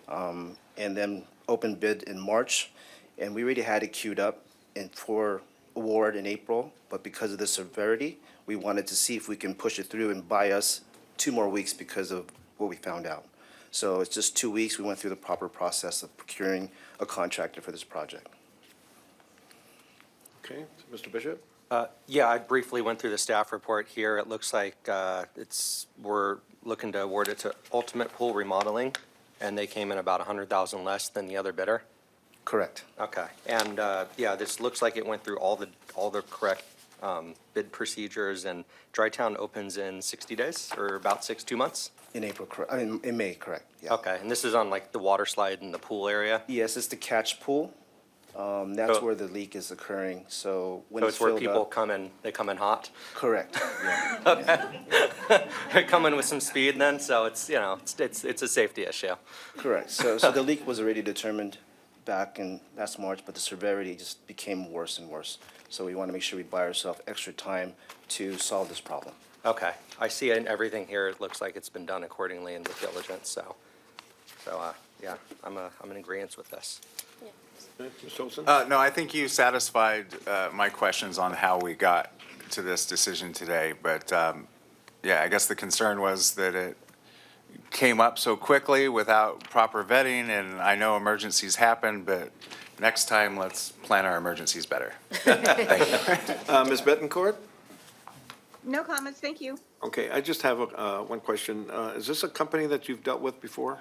and then opened bid in March. And we already had it queued up for award in April, but because of the severity, we wanted to see if we can push it through and buy us 2 more weeks because of what we found out. So it's just 2 weeks. We went through the proper process of procuring a contractor for this project. Okay, Mr. Bishop? Yeah, I briefly went through the staff report here. It looks like we're looking to award it to Ultimate Pool Remodeling, and they came in about $100,000 less than the other bidder. Correct. Okay, and yeah, this looks like it went through all the correct bid procedures, and Drytown opens in 60 days, or about 2 months? In April, I mean, in May, correct, yeah. Okay, and this is on like the water slide in the pool area? Yes, it's the catch pool. That's So- where the leak is occurring, so when So it's it's where filled people up. come in, they come in hot? Correct, yeah. They're coming with some speed then, so it's, you know, it's a safety issue. Correct, so the leak was already determined back in last March, but the severity just became worse and worse. So we want to make sure we buy ourselves extra time to solve this problem. Okay, I see in everything here, it looks like it's been done accordingly and with diligence, so, yeah, I'm in agreeance with this. Mr. Olson? No, I think you satisfied my questions on how we got to this decision today. But, yeah, I guess the concern was that it came up so quickly without proper vetting, and I know emergencies happen, but next time, let's plan our emergencies better. Thank you. Ms. Betancourt? No comments, thank you. Okay, I just have one question. Is this a company that you've dealt with before?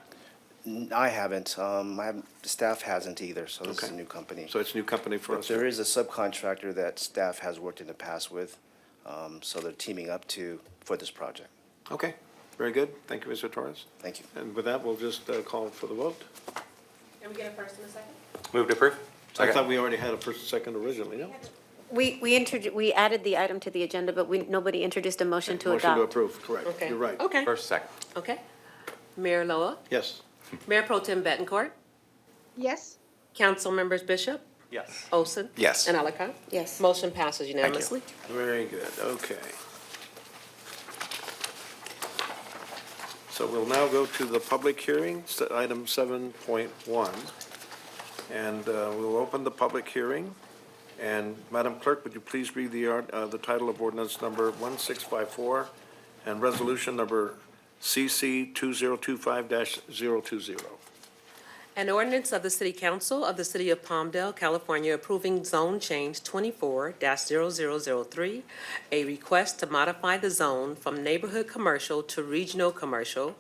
I haven't, the staff hasn't either, so this is a Okay. new company. So it's a new company for But us? there is a subcontractor that staff has worked in the past with, so they're teaming up for this project. Okay, very good. Thank you, Mr. Torres. Thank you. And with that, we'll just call for the vote. Can we get a first and a second? Move to approve? I thought we already had a first and second originally, no? We added the item to the agenda, but nobody introduced a motion to adopt. Motion to approve, correct. Okay. You're right. Okay, First, second. okay. Mayor Loa, Yes. Mayor Pro Tem Betancourt, Yes, Council Members Bishop, Yes. Olson. Yes. And Alarcon. Yes. Motion passes unanimously. Very good, okay. So we'll now go to the public hearing, item 7.1. And we'll open the public hearing. And Madam Clerk, would you please read the title of ordinance number 1654 and resolution number CC 2025-020? An ordinance of the City Council of the City of Palmdale, California, approving zone change 24-0003, a request to modify the zone from neighborhood commercial to regional commercial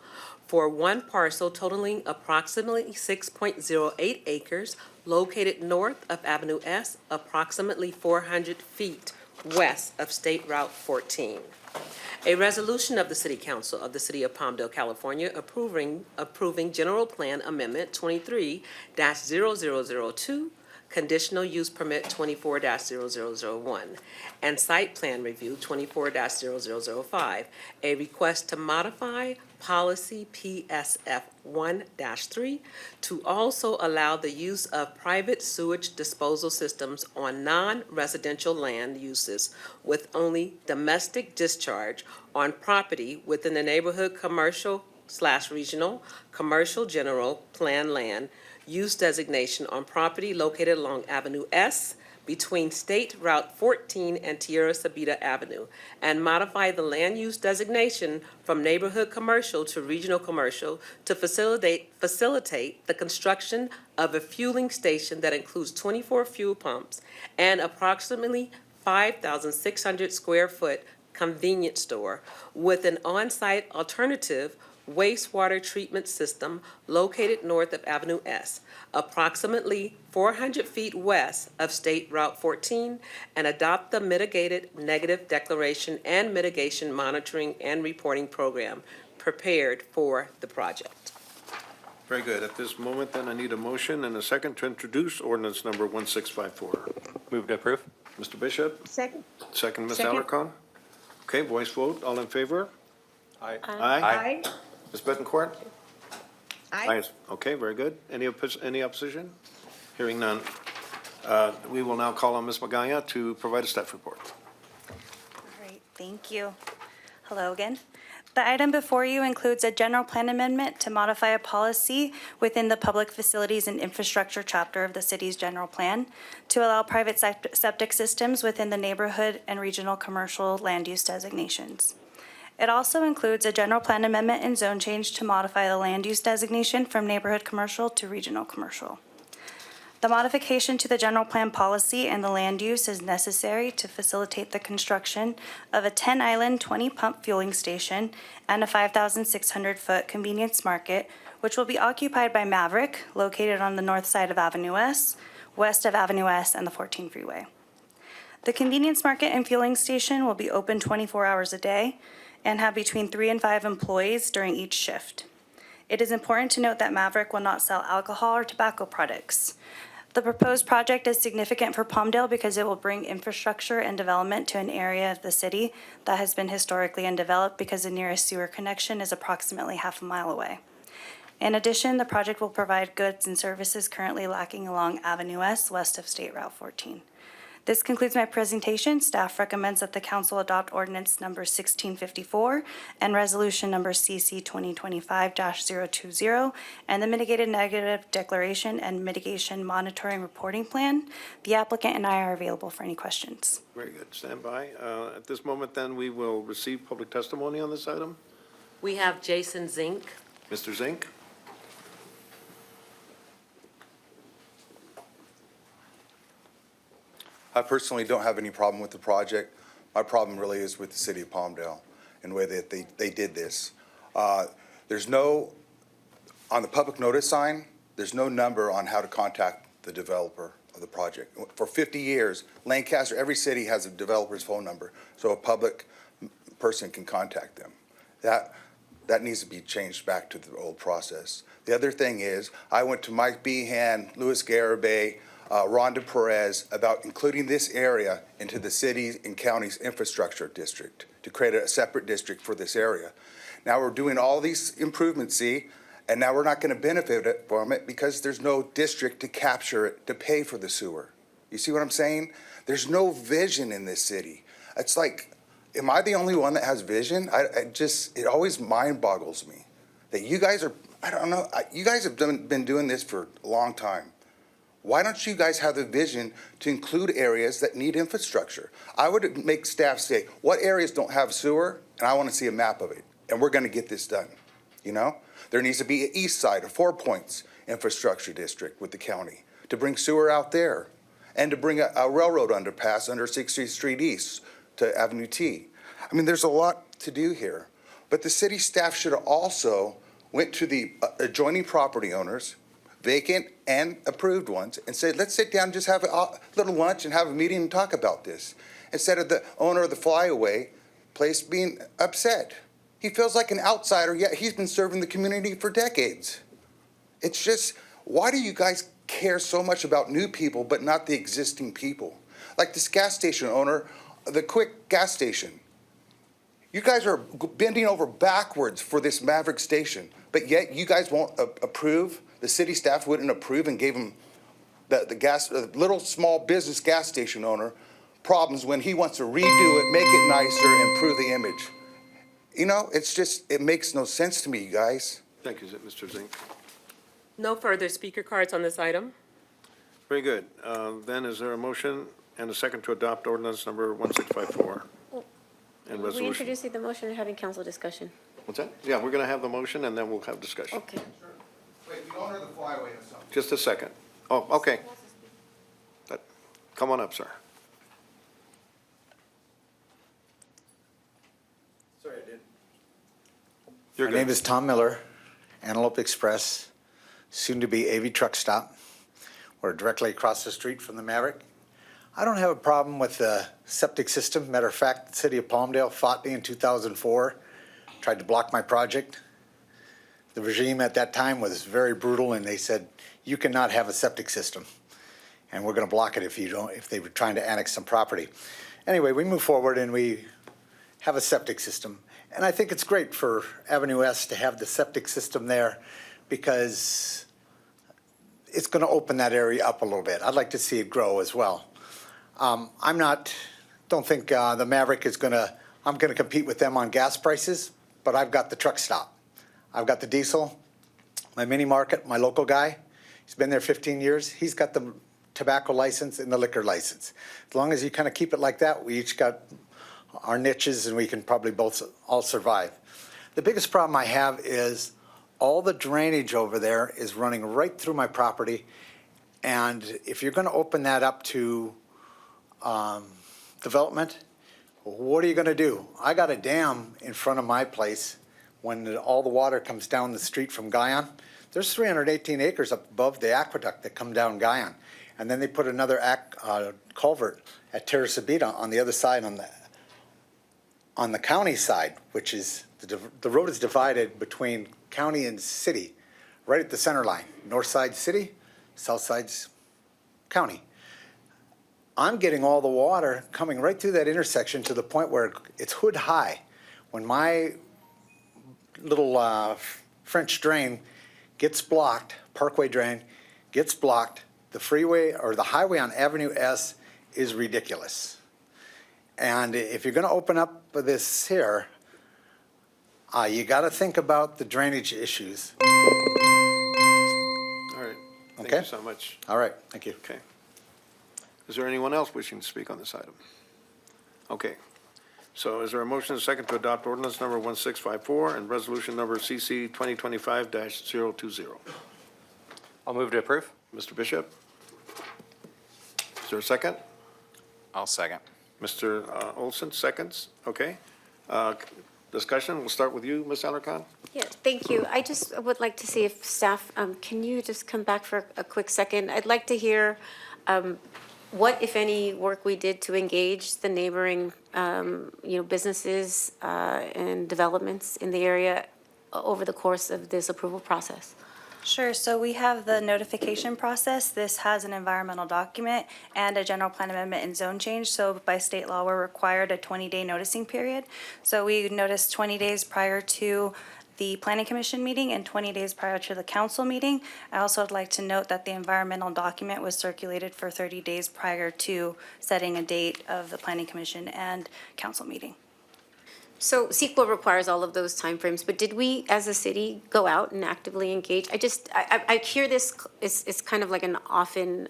for one parcel totaling approximately 6.08 acres located north of Avenue S, approximately 400 feet west of State Route 14. A resolution of the City Council of the City of Palmdale, California, approving General Plan Amendment 23-0002, Conditional Use Permit 24-0001, and Site Plan Review 24-0005, a request to modify Policy PSF 1-3 to also allow the use of private sewage disposal systems on non-residential land uses with only domestic discharge on property within the neighborhood commercial/regional, commercial general plan land use designation on property located along Avenue S between State Route 14 and Tierra Sabita Avenue, and modify the land use designation from neighborhood commercial to regional commercial to facilitate the construction of a fueling station that includes 24 fuel pumps and approximately 5,600 square foot convenience store with an on-site alternative wastewater treatment system located north of Avenue S, approximately 400 feet west of State Route 14, and adopt the mitigated negative declaration and mitigation monitoring and reporting program prepared for the project. Very good. At this moment, then, I need a motion and a second to introduce ordinance number 1654. Move to approve. Mr. Bishop, Second. second, Ms. Second. Alarcon. Okay, voice vote. All in favor? Aye. Aye. Ms. Bettencourt? Aye. Okay, very good. Any opposition? Hearing none. We will now call on Ms. Magaya to provide a staff report. Great, thank you. Hello again. The item before you includes a general plan amendment to modify a policy within the Public Facilities and Infrastructure chapter of the city's general plan to allow private septic systems within the neighborhood and regional commercial land use designations. It also includes a general plan amendment and zone change to modify the land use designation from neighborhood commercial to regional commercial. The modification to the general plan policy and the land use is necessary to facilitate the construction of a 10-island, 20-pump fueling station and a 5,600-foot convenience market, which will be occupied by Maverick, located on the north side of Avenue S, west of Avenue S and the 14 freeway. The convenience market and fueling station will be open 24 hours a day and have between 3 and 5 employees during each shift. It is important to note that Maverick will not sell alcohol or tobacco products. The proposed project is significant for Palmdale because it will bring infrastructure and development to an area of the city that has been historically undeveloped because the nearest sewer connection is approximately half a mile away. In addition, the project will provide goods and services currently lacking along Avenue S west of State Route 14. This concludes my presentation. Staff recommends that the council adopt ordinance number 1654 and resolution number CC 2025-020 and the mitigated negative declaration and mitigation monitoring reporting plan. The applicant and I are available for any questions. Very good. Stand by. At this moment, then, we will receive public testimony on this item. We have Jason Zink. Mr. Zink? I personally don't have any problem with the project. My problem really is with the city of Palmdale and the way that they did this. There's no, on the public notice sign, there's no number on how to contact the developer of the project. For 50 years, Lancaster, every city has a developer's phone number, so a public person can contact them. That needs to be changed back to the old process. The other thing is, I went to Mike Behan, Louis Garibay, Rhonda Perez about including this area into the city's and county's infrastructure district to create a separate district for this area. Now we're doing all these improvements, see, and now we're not going to benefit from it because there's no district to capture it, to pay for the sewer. You see what I'm saying? There's no vision in this city. It's like, am I the only one that has vision? It always mind boggles me. that you guys are, I don't know, you guys have been doing this for a long time. Why don't you guys have the vision to include areas that need infrastructure? I would make staff say, what areas don't have sewer? And I want to see a map of it. And we're going to get this done, you know? There needs to be an east side of 4 Points infrastructure district with the county to bring sewer out there and to bring a railroad underpass under 60th Street East to Avenue T. I mean, there's a lot to do here. But the city staff should have also went to the adjoining property owners, vacant and approved ones, and said, let's sit down and just have a little lunch and have a meeting and talk about this. Instead of the owner of the flyaway place being upset. He feels like an outsider, yet he's been serving the community for decades. It's just, why do you guys care so much about new people but not the existing people? Like this gas station owner, the Quick gas station. You guys are bending over backwards for this Maverick station, but yet you guys won't approve. The city staff wouldn't approve and gave him the little small business gas station owner problems when he wants to redo it, make it nicer, improve the image. You know, it's just, it makes no sense to me, you guys. Thank you, Mr. Zink. No further speaker cards on this item. Very good. Then is there a motion and a second to adopt ordinance number 1654? And We resolution. introducing the motion or having council discussion? What's that? Yeah, we're going to have the motion and then we'll have discussion. Okay. Wait, the owner of the flyway has something. Just a second. Oh, okay. Come on up, sir. Sorry, I did. You're My good. name is Tom Miller, Antelope Express, soon to be AV Truck Stop. We're directly across the street from the Maverick. I don't have a problem with the septic system. Matter of fact, the city of Palmdale fought me in 2004, tried to block my project. The regime at that time was very brutal, and they said, you cannot have a septic system, and we're going to block it if they were trying to annex some property. Anyway, we move forward and we have a septic system. And I think it's great for Avenue S to have the septic system there because it's going to open that area up a little bit. I'd like to see it grow as well. Don't think the Maverick I'm going to compete with them on gas prices, but I've got the truck stop. I've got the diesel, my mini market, my local guy. He's been there 15 years. He's got the tobacco license and the liquor license. As long as you kind of keep it like that, we each got our niches and we can probably all survive. The biggest problem I have is all the drainage over there is running right through my property. And if you're going to open that up to development, what are you going to do? I got a dam in front of my place. When all the water comes down the street from Guyon, there's 318 acres up above the aqueduct that come down Guyon. And then they put another culvert at Terra Sabita on the other side, on the county side, which is, the road is divided between county and city, right at the center line. North side city, south side's county. I'm getting all the water coming right through that intersection to the point where it's hood high. When my little French drain gets blocked, Parkway drain gets blocked, the freeway or the highway on Avenue S is ridiculous. And if you're going to open up this here, you got to think about the drainage issues. All right. Thank you so much. All right, thank you. Okay. Is there anyone else wishing to speak on this item? Okay. So is there a motion and a second to adopt ordinance number 1654 and resolution number CC 2025-020? I'll move to approve. Mr. Bishop? Is there a second? I'll second. Mr. Olson, seconds? Okay. Discussion, we'll start with you, Ms. Alarcon. Yeah, thank you. I just would like to see if staff, can you just come back for a quick second? I'd like to hear what, if any, work we did to engage the neighboring, businesses and developments in the area over the course of this approval process. Sure, so we have the notification process. This has an environmental document and a general plan amendment and zone change. So by state law, we're required a 20-day noticing period. So we noticed 20 days prior to the planning commission meeting and 20 days prior to the council meeting. I also would like to note that the environmental document was circulated for 30 days prior to setting a date of the planning commission and council meeting. So CEQA requires all of those timeframes, but did we, as a city, go out and actively engage? I hear this, it's kind of like an often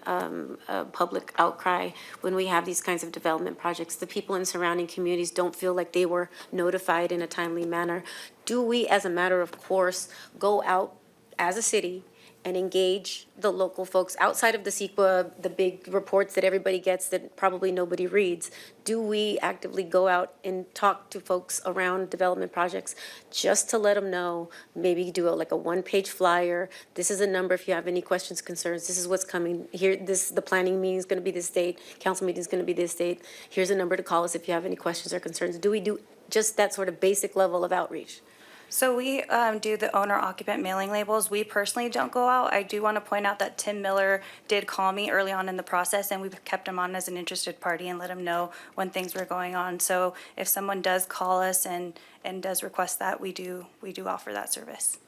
public outcry when we have these kinds of development projects. The people in surrounding communities don't feel like they were notified in a timely manner. Do we, as a matter of course, go out as a city and engage the local folks outside of the CEQA, the big reports that everybody gets that probably nobody reads? Do we actively go out and talk to folks around development projects just to let them know, maybe do like a one-page flyer? This is a number if you have any questions, concerns. This is what's coming. Here, the planning meeting is going to be this date. Council meeting is going to be this date. Here's a number to call us if you have any questions or concerns. Do we do just that sort of basic level of outreach? So we do the owner occupant mailing labels. We personally don't go out. I do want to point out that Tim Miller did call me early on in the process, and we've kept him on as an interested party and let him know when things were going on. So if someone does call us and does request that, we do offer that service.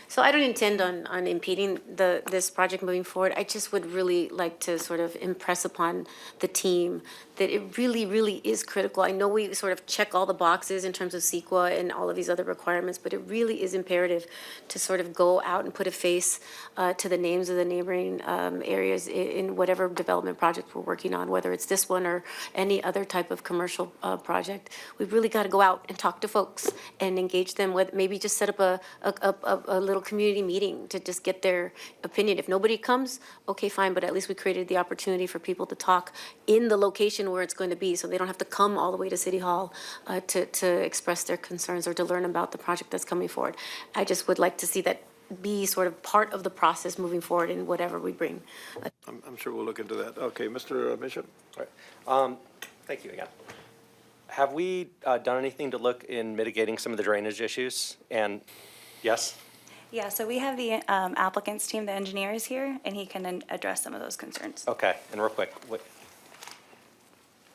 So I don't intend on impeding this project moving forward. I just would really like to sort of impress upon the team that it really, really is critical. I know we sort of check all the boxes in terms of CEQA and all of these other requirements, but it really is imperative to sort of go out and put a face to the names of the neighboring areas in whatever development project we're working on, whether it's this one or any other type of commercial project. We've really got to go out and talk to folks and engage them with, maybe just set up a little community meeting to just get their opinion. If nobody comes, okay, fine, but at least we created the opportunity for people to talk in the location where it's going to be, so they don't have to come all the way to City Hall to express their concerns or to learn about the project that's coming forward. I just would like to see that be sort of part of the process moving forward in whatever we bring. I'm sure we'll look into that. Okay, Mr. Bishop? Thank you again. Have we done anything to look in mitigating some of the drainage issues? And yes? Yeah, so we have the applicant's team, the engineers here, and he can address some of those concerns. Okay, and real quick,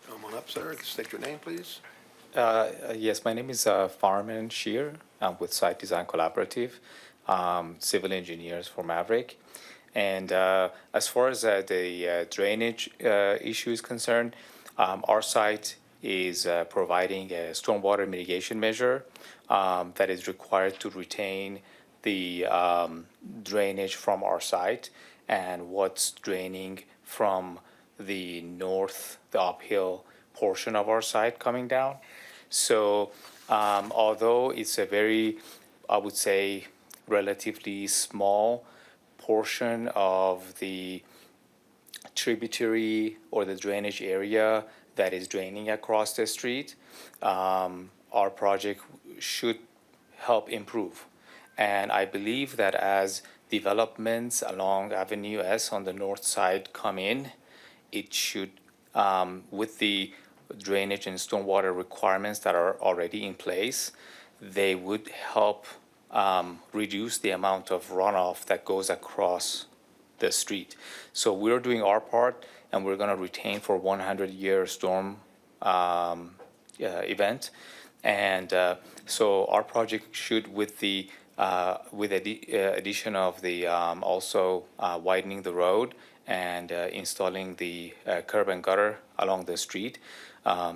Come on up, sir. State your name, please. Yes, my name is Farman Shear. I'm with Site Design Collaborative, civil engineers for Maverick. And as far as the drainage issue is concerned, our site is providing a stormwater mitigation measure that is required to retain the drainage from our site and what's draining from the north, the uphill portion of our site coming down. So although it's a very, I would say, relatively small portion of the tributary or the drainage area that is draining across the street, our project should help improve. And I believe that as developments along Avenue S on the north side come in, it should, with the drainage and stormwater requirements that are already in place, they would help reduce the amount of runoff that goes across the street. So we're doing our part, and we're going to retain for 100-year storm event. And so our project should, with the addition of the also widening the road and installing the curb and gutter along the street.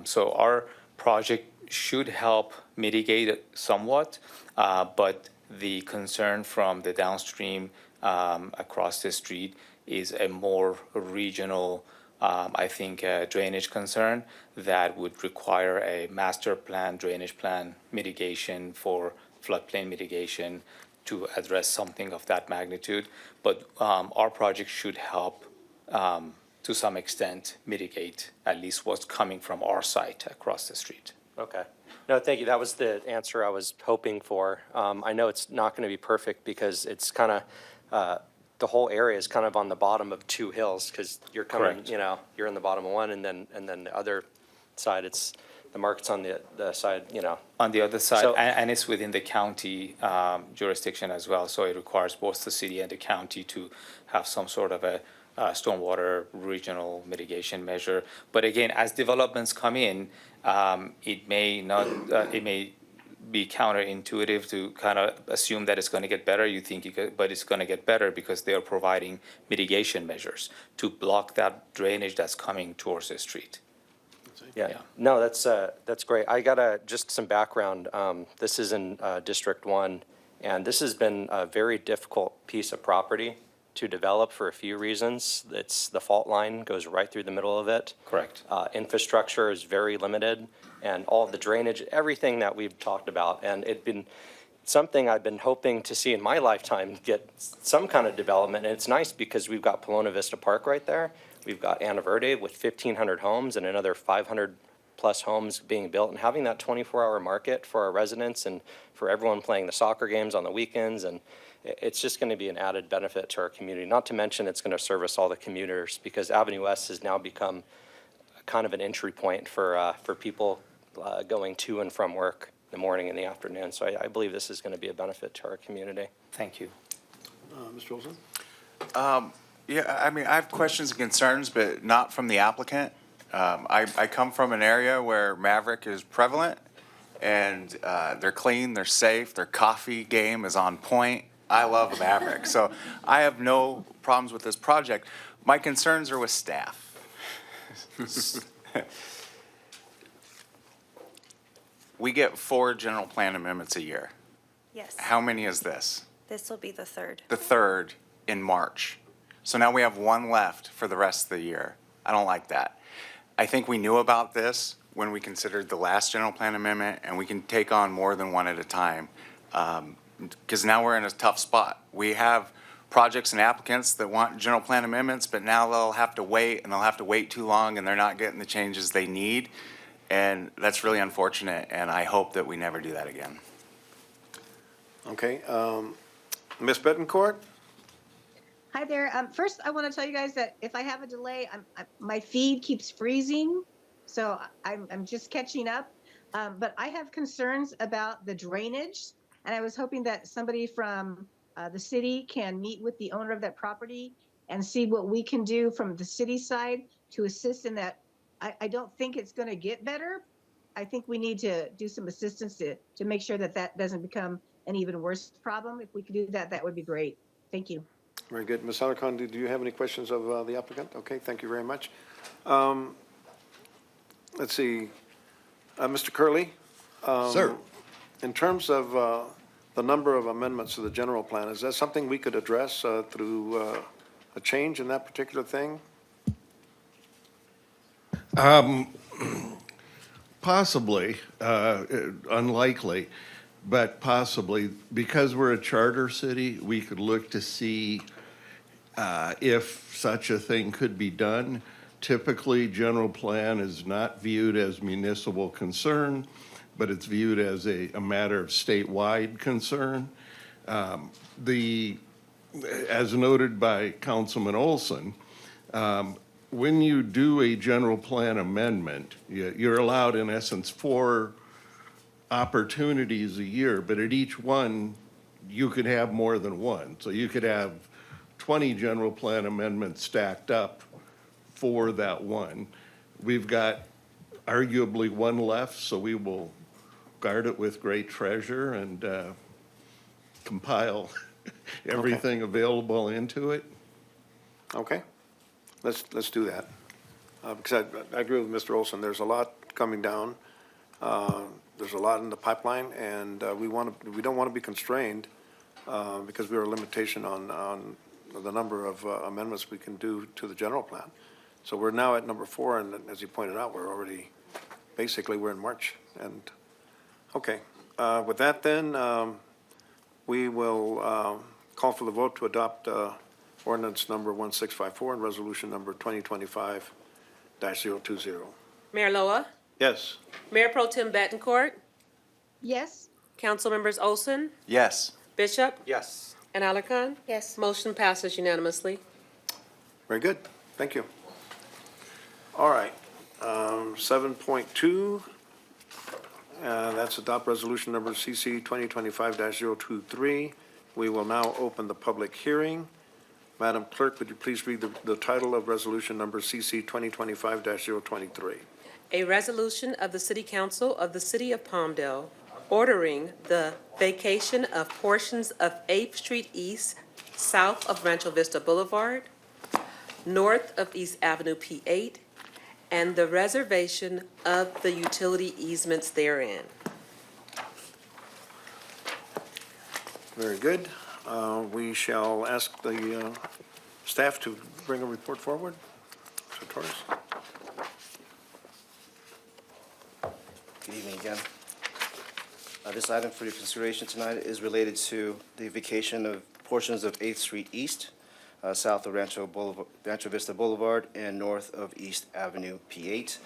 So our project should help mitigate it somewhat, but the concern from the downstream across the street is a more regional, I think, drainage concern that would require a master plan, drainage plan mitigation for floodplain mitigation to address something of that magnitude. But our project should help to some extent mitigate at least what's coming from our site across the street. Okay. No, thank you. That was the answer I was hoping for. I know it's not going to be perfect because it's kind of, the whole area is kind of on the bottom of two hills because you're coming, Correct. you know, you're in the bottom of one and then the other side, it's, the market's on the side, you know. On the other side, So- and it's within the county jurisdiction as well, so it requires both the city and the county to have some sort of a stormwater regional mitigation measure. But again, as developments come in, it may not, it may be counterintuitive to kind of assume that it's going to get better. You think you could, but it's going to get better because they are providing mitigation measures to block that drainage that's coming towards the street. Yeah, no, that's great. I got just some background. This is in District 1, and this has been a very difficult piece of property to develop for a few reasons. It's, the fault line goes right through the middle of it. Correct. Infrastructure is very limited, and all the drainage, everything that we've talked about, and it'd been something I've been hoping to see in my lifetime get some kind of development. And it's nice because we've got Pomona Vista Park right there. We've got Ana Verde with 1,500 homes and another 500-plus homes being built. And having that 24-hour market for our residents and for everyone playing the soccer games on the weekends, and it's just going to be an added benefit to our community. Not to mention it's going to service all the commuters, because Avenue West has now become kind of an entry point for people going to and from work in the morning and the afternoon. So I believe this is going to be a benefit to our community. Thank you. Mr. Olson? Yeah, I mean, I have questions and concerns, but not from the applicant. I come from an area where Maverick is prevalent, and they're clean, they're safe, their coffee game is on point. I love Maverick, so I have no problems with this project. My concerns are with staff. We get 4 general plan amendments a year. Yes. How many is this? This will be the third. The 3rd in March. So now we have 1 left for the rest of the year. I don't like that. I think we knew about this when we considered the last general plan amendment, and we can take on more than 1 at a time. Because now we're in a tough spot. We have projects and applicants that want general plan amendments, but now they'll have to wait, and they'll have to wait too long, and they're not getting the changes they need. And that's really unfortunate, and I hope that we never do that again. Okay, Ms. Bettencourt? Hi there. First, I want to tell you guys that if I have a delay, my feed keeps freezing, so I'm just catching up. But I have concerns about the drainage, and I was hoping that somebody from the city can meet with the owner of that property and see what we can do from the city side to assist in that. I don't think it's going to get better. I think we need to do some assistance to make sure that that doesn't become an even worse problem. If we could do that, that would be great. Thank you. Very good. Ms. Alarcon, do you have any questions of the applicant? Okay, thank you very much. Let's see, Mr. Curley? Sir. In terms of the number of amendments to the general plan, is that something we could address through a change in that particular thing? Possibly, unlikely, but possibly. Because we're a charter city, we could look to see if such a thing could be done. Typically, general plan is not viewed as municipal concern, but it's viewed as a matter of statewide concern. As noted by Councilman Olson, when you do a general plan amendment, you're allowed, in essence, 4 opportunities a year, but at each one, you could have more than 1. So you could have 20 general plan amendments stacked up for that one. We've got arguably 1 left, so we will guard it with great treasure and compile everything available into it. Okay, let's do that. Because I agree with Mr. Olson, there's a lot coming down. There's a lot in the pipeline, and we don't want to be constrained because we are a limitation on the number of amendments we can do to the general plan. So we're now at number 4, and as you pointed out, we're already, basically, we're in March. And, okay, with that then, we will call for the vote to adopt ordinance number 1654 and resolution number 2025-020. Mayor Loa? Yes. Mayor Pro Tem Bettencourt? Yes. Council members Olson? Yes. Bishop? Yes. And Alarcon? Yes. Motion passes unanimously. Very good. Thank you. All right. 7.2, that's adopt resolution number CC 2025-023. We will now open the public hearing. Madam Clerk, would you please read the title of resolution number CC 2025-023? A resolution of the City Council of the City of Palmdale ordering the vacation of portions of 8th Street East, south of Rancho Vista Boulevard, north of East Avenue P8, and the reservation of the utility easements therein. Very good. We shall ask the staff to bring a report forward. Mr. Torres? Good evening again. This item for your consideration tonight is related to the vacation of portions of 8th Street East, south of Rancho Vista Boulevard, and north of East Avenue P8.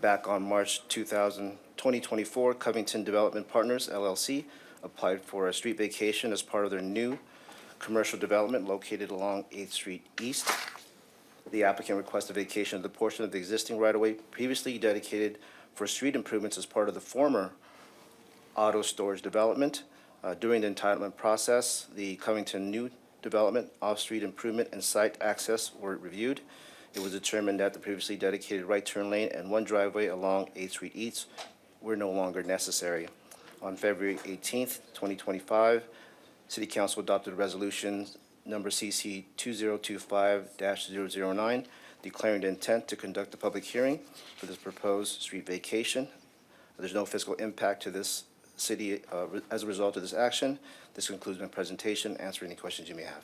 Back on March 2024, Covington Development Partners, LLC, applied for a street vacation as part of their new commercial development located along 8th Street East. The applicant requested vacation of the portion of the existing right-of-way previously dedicated for street improvements as part of the former auto storage development. During the entitlement process, the Covington new development, off-street improvement, and site access were reviewed. It was determined that the previously dedicated right turn lane and one driveway along 8th Street East were no longer necessary. On February 18th, 2025, City Council adopted Resolution Number CC 2025-009, declaring the intent to conduct a public hearing for this proposed street vacation. There's no fiscal impact to this city as a result of this action. This concludes my presentation. Answer any questions you may have.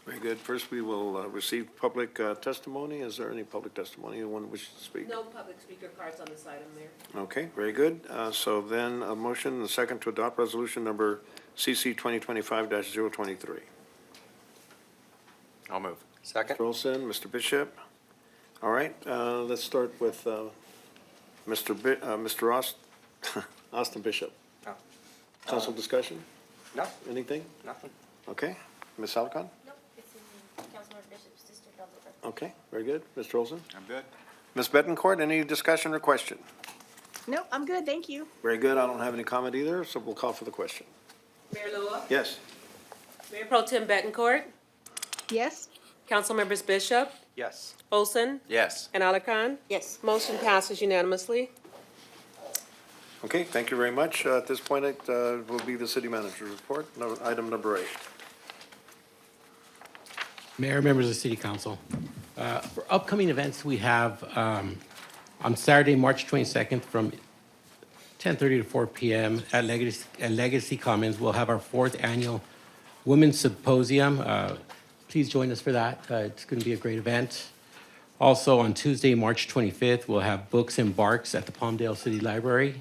Very good. First, we will receive public testimony. Is there any public testimony? Anyone wishes to speak? No public speaker cards on this item, Mayor. Okay, very good. So then a motion and a second to adopt resolution number CC 2025-023. I'll move. Second? Mr. Olson, Mr. Bishop. All right, let's start with Mr. Austin Bishop. Oh. Council discussion? No, Anything? nothing. Okay. Ms. Halcon? Nope, it's in Councilmember Bishop's district. I'll defer. Okay, very good. Mr. Olson? I'm good. Ms. Betancourt, any discussion or question? Nope, I'm good, thank you. Very good. I don't have any comment either, so we'll call for the question. Mayor Lua? Yes. Mayor Pro Tem Bettencourt? Yes? Council members Bishop, Yes. Olson, Yes. and Alarcon? Yes. Motion passes unanimously. Okay, thank you very much. At this point, it will be the city manager's report, item number 8. Mayor, members of the City Council. For upcoming events, we have on Saturday, March 22nd, from 10:30 to 4 p.m. at Legacy Commons, we'll have our 4th annual Women's Symposium. Please join us for that. It's going to be a great event. Also, on Tuesday, March 25th, we'll have Books and Barks at the Palmdale City Library.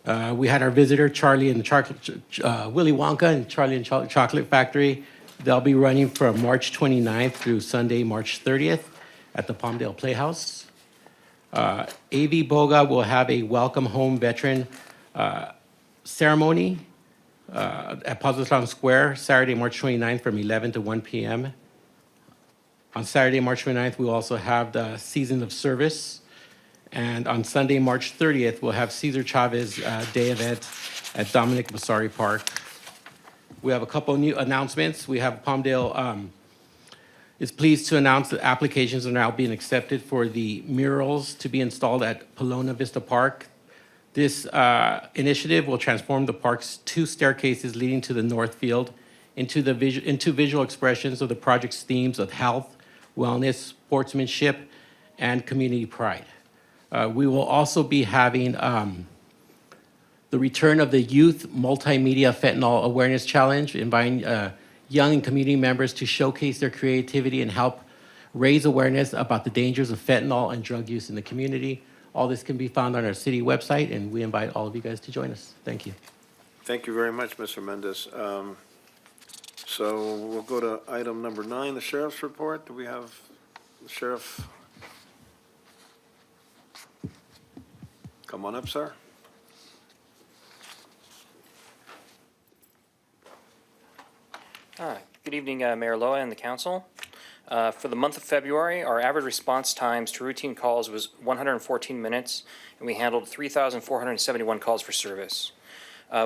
We had our visitor, Charlie and Willy Wonka and Charlie and Chocolate Factory. They'll be running from March 29th through Sunday, March 30th at the Palmdale Playhouse. AV Boga will have a welcome home veteran ceremony at Pozoslan Square, Saturday, March 29th from 11 to 1 p.m. On Saturday, March 29th, we'll also have the Season of Service. And on Sunday, March 30th, we'll have Cesar Chavez Day event at Dominic Masari Park. We have a couple new announcements. We have Palmdale is pleased to announce that applications are now being accepted for the murals to be installed at Pelona Vista Park. This initiative will transform the park's 2 staircases leading to the north field into visual expressions of the project's themes of health, wellness, sportsmanship, and community pride. We will also be having the return of the Youth Multimedia Fentanyl Awareness Challenge, inviting young and community members to showcase their creativity and help raise awareness about the dangers of fentanyl and drug use in the community. All this can be found on our city website, and we invite all of you guys to join us. Thank you. Thank you very much, Mr. Mendez. So we'll go to item number 9, the sheriff's report. Do we have the sheriff? Come on up, sir. Good evening, Mayor Loa and the council. For the month of February, our average response times to routine calls was 114 minutes, and we handled 3,471 calls for service.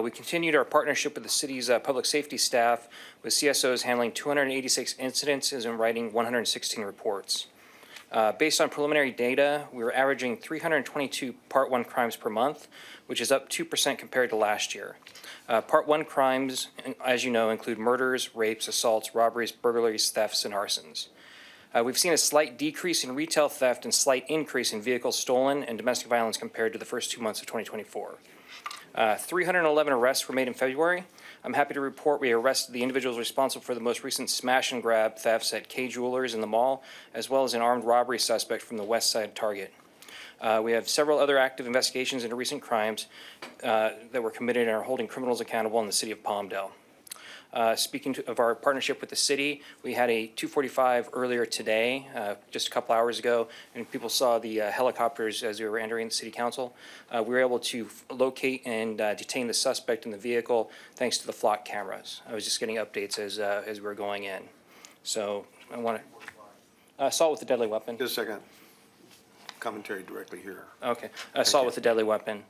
We continued our partnership with the city's public safety staff, with CSOs handling 286 incidents and writing 116 reports. Based on preliminary data, we were averaging 322 Part 1 crimes per month, which is up 2% compared to last year. Part 1 crimes, as you know, include murders, rapes, assaults, robberies, burglaries, thefts, and arsons. We've seen a slight decrease in retail theft and slight increase in vehicles stolen and domestic violence compared to the first 2 months of 2024. 311 arrests were made in February. I'm happy to report we arrested the individuals responsible for the most recent smash and grab thefts at K Jewelers in the mall, as well as an armed robbery suspect from the West Side Target. We have several other active investigations into recent crimes that were committed and are holding criminals accountable in the city of Palmdale. Speaking of our partnership with the city, we had a 245 earlier today, just a couple hours ago, and people saw the helicopters as we were entering the city council. We were able to locate and detain the suspect in the vehicle thanks to the flock cameras. I was just getting updates as we were going in. So I want to, assault with a deadly weapon. Just a second. Commentary directly here. Okay, assault with a deadly weapon.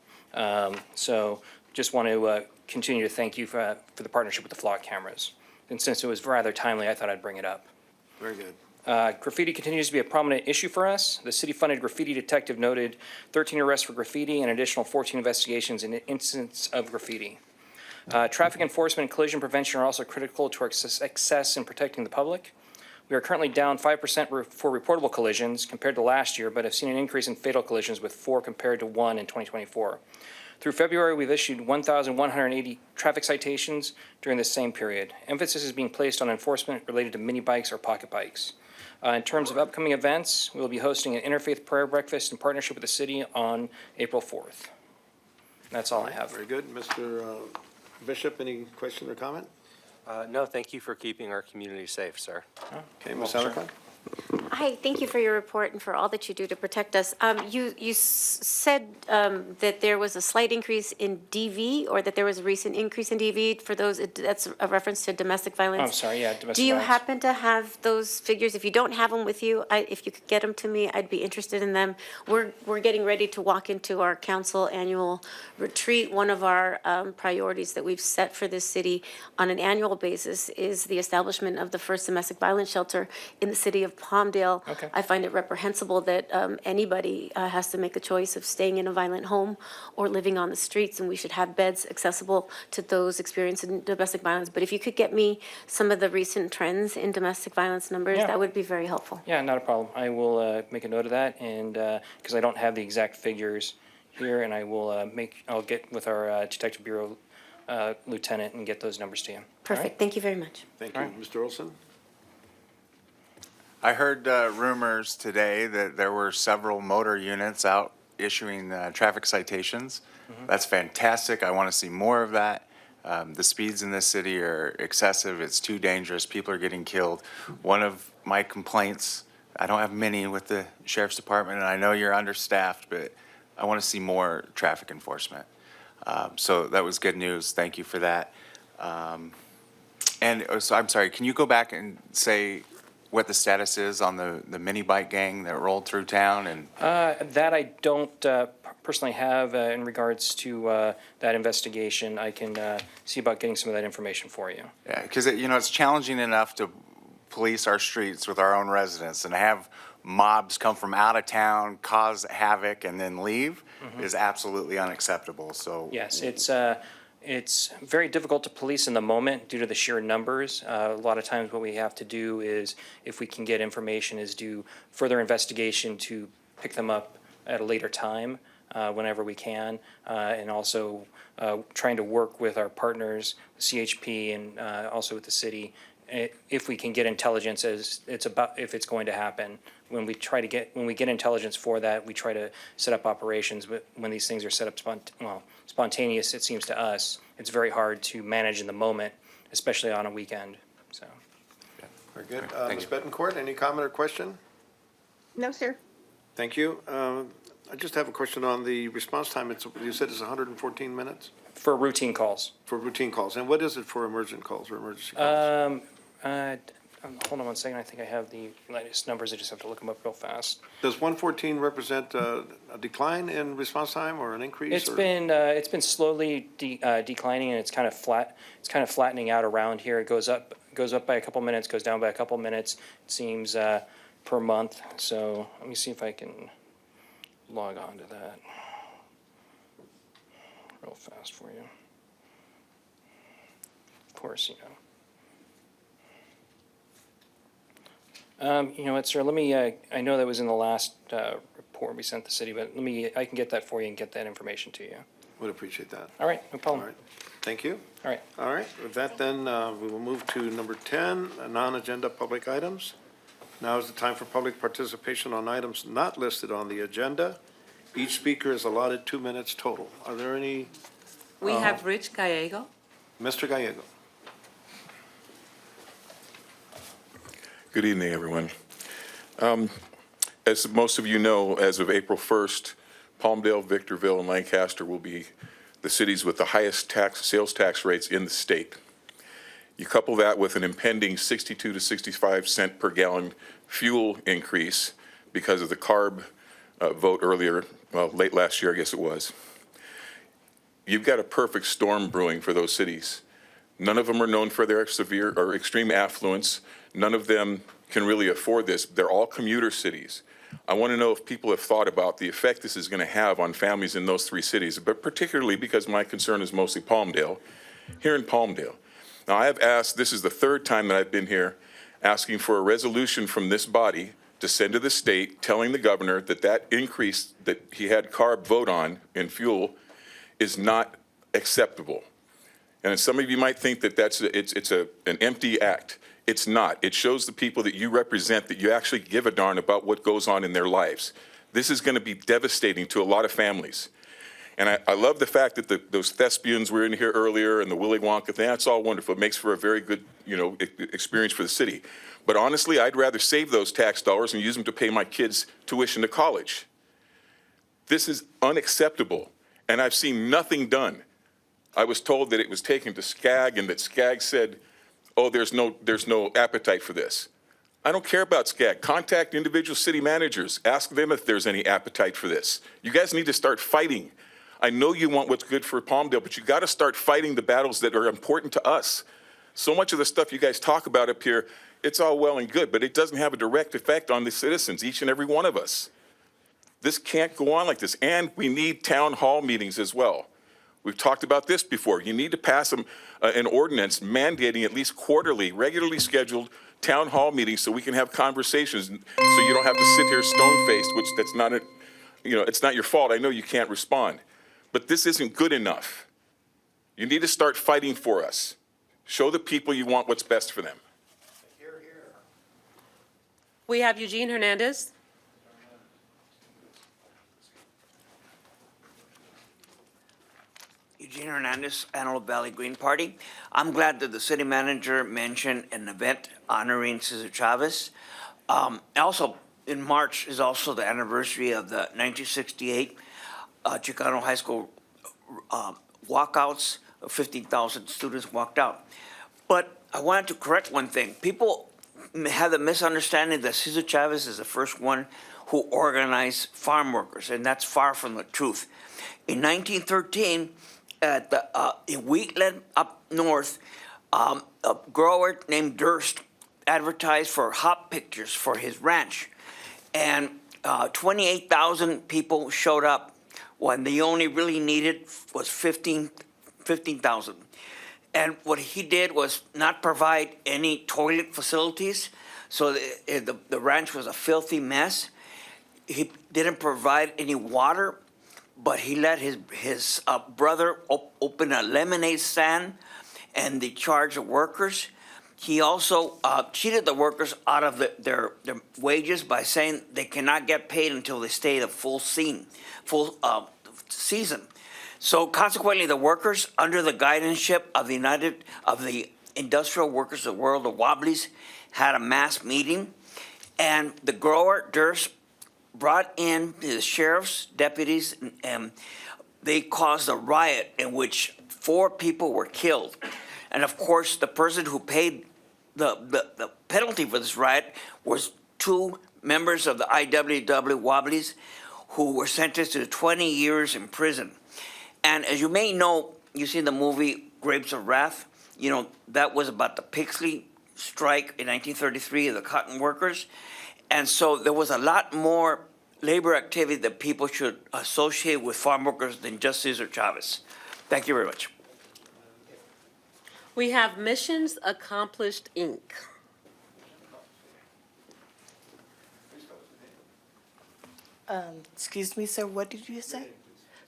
So just want to continue to thank you for the partnership with the flock cameras. And since it was rather timely, I thought I'd bring it up. Very good. Graffiti continues to be a prominent issue for us. The city-funded graffiti detective noted 13 arrests for graffiti and additional 14 investigations in incidents of graffiti. Traffic enforcement and collision prevention are also critical to our success in protecting the public. We are currently down 5% for reportable collisions compared to last year, but have seen an increase in fatal collisions with 4 compared to 1 in 2024. Through February, we've issued 1,180 traffic citations during this same period. Emphasis is being placed on enforcement related to mini bikes or pocket bikes. In terms of upcoming events, we will be hosting an interfaith prayer breakfast in partnership with the city on April 4th. That's all I have. Very good. Mr. Bishop, any question or comment? No, thank you for keeping our community safe, sir. Okay, Ms. Alarcon? Hi, thank you for your report and for all that you do to protect us. You said that there was a slight increase in DV, or that there was a recent increase in DV. For those, that's a reference to domestic violence. I'm sorry, yeah, domestic Do you violence. happen to have those figures? If you don't have them with you, if you could get them to me, I'd be interested in them. We're getting ready to walk into our council annual retreat. One of our priorities that we've set for this city on an annual basis is the establishment of the first domestic violence shelter in the city of Palmdale. Okay. I find it reprehensible that anybody has to make a choice of staying in a violent home or living on the streets, and we should have beds accessible to those experiencing domestic violence. But if you could get me some of the recent trends in domestic violence numbers, Yeah. that would be very helpful. Yeah, not a problem. I will make a note of that, and because I don't have the exact figures here, and I will I'll get with our Detective Bureau lieutenant and get those numbers to you. All right? Perfect. Thank you very much. Thank you. Mr. Olson? I heard rumors today that there were several motor units out issuing traffic citations. That's fantastic. I want to see more of that. The speeds in this city are excessive. It's too dangerous. People are getting killed. One of my complaints, I don't have many with the sheriff's department, and I know you're understaffed, but I want to see more traffic enforcement. So that was good news. Thank you for that. So I'm sorry, can you go back and say what the status is on the mini bike gang that rolled through town? And That I don't personally have in regards to that investigation. I can see about getting some of that information for you. yeah, because it's challenging enough to police our streets with our own residents, and to have mobs come from out of town, cause havoc, and then leave is absolutely unacceptable. So Yes, it's very difficult to police in the moment due to the sheer numbers. A lot of times what we have to do is, if we can get information, is do further investigation to pick them up at a later time whenever we can. And also trying to work with our partners, CHP, and also with the city, if we can get intelligence as if it's going to happen. When we get intelligence for that, we try to set up operations. But when these things are set up spontaneous, it seems to us, it's very hard to manage in the moment, especially on a weekend. So. Very good. Ms. Betancourt, any comment or question? No, sir. Thank you. I just have a question on the response time. You said it's 114 minutes? For routine calls. For routine calls. And what is it for emergent calls or emergency calls? Hold on one second. I think I have the latest numbers. I just have to look them up real fast. Does 114 represent a decline in response time or an increase? It's been slowly declining, and it's kind of flat. It's kind of flattening out around here. It goes up by a couple minutes, goes down by a couple minutes. It seems per month. So let me see if I can log on to that real fast for you. Of course, You know what, sir, let me, I know that was in the last report we sent the city, but I can get that for you and get that information to you. Would appreciate that. All right, no problem. All right. Thank you. All right. All right, with that then, we will move to number 10, non-agenda public items. Now is the time for public participation on items not listed on the agenda. Each speaker is allotted 2 minutes total. Are there any, We have Rich Gallego. Mr. Gallego? Good evening, everyone. As most of you know, as of April 1st, Palmdale, Victorville, and Lancaster will be the cities with the highest sales tax rates in the state. You couple that with an impending 62 to 65 cent per gallon fuel increase because of the CARB vote earlier, well, late last year, I guess it was. You've got a perfect storm brewing for those cities. None of them are known for their severe or extreme affluence. None of them can really afford this. They're all commuter cities. I want to know if people have thought about the effect this is going to have on families in those three cities, but particularly because my concern is mostly Palmdale, here in Palmdale. Now, I have asked, this is the third time that I've been here, asking for a resolution from this body to send to the state telling the governor that that increase that he had CARB vote on in fuel is not acceptable. And some of you might think that it's an empty act. It's not. It shows the people that you represent that you actually give a darn about what goes on in their lives. This is going to be devastating to a lot of families. And I love the fact that those thespians were in here earlier and the Willy Wonka thing. That's all wonderful. It makes for a very good, experience for the city. But honestly, I'd rather save those tax dollars and use them to pay my kids' tuition to college. This is unacceptable, and I've seen nothing done. I was told that it was taken to SCAG and that SCAG said, oh, there's no appetite for this. I don't care about SCAG. Contact individual city managers. Ask them if there's any appetite for this. You guys need to start fighting. I know you want what's good for Palmdale, but you got to start fighting the battles that are important to us. So much of the stuff you guys talk about up here, it's all well and good, but it doesn't have a direct effect on the citizens, each and every one of us. This can't go on like this, and we need town hall meetings as well. We've talked about this before. You need to pass an ordinance mandating at least quarterly, regularly scheduled town hall meetings so we can have conversations, so you don't have to sit here stone-faced, which that's not it's not your fault. I know you can't respond. But this isn't good enough. You need to start fighting for us. Show the people you want what's best for them. We have Eugene Hernandez. Eugene Hernandez, Antelope Valley Green Party. I'm glad that the city manager mentioned an event honoring Cesar Chavez. Also, in March is also the anniversary of the 1968 Chicano High School walkouts. 15,000 students walked out. But I wanted to correct one thing. People have the misunderstanding that Cesar Chavez is the first one who organized farm workers, and that's far from the truth. In 1913, at the in Wheatland up north, a grower named Durst advertised for hop pictures for his ranch, and 28,000 people showed up when they only really needed was 15,000. And what he did was not provide any toilet facilities, so the ranch was a filthy mess. He didn't provide any water, but he let his brother open a lemonade stand, and they charged the workers. He also cheated the workers out of their wages by saying they cannot get paid until they stay the full season. So consequently, the workers, under the guidance of the Industrial Workers of the World, the Wobblies, had a mass meeting, and the grower Durst brought in the sheriff's deputies, and they caused a riot in which 4 people were killed. And of course, the person who paid the penalty for this riot was 2 members of the IWW Wobblies who were sentenced to 20 years in prison. And as you may know, you see the movie Grapes of Wrath, that was about the Pixley strike in 1933 of the cotton workers. And so there was a lot more labor activity that people should associate with farm workers than just Cesar Chavez. Thank you very much. We have Missions Accomplished, Inc. Excuse me, sir, what did you say?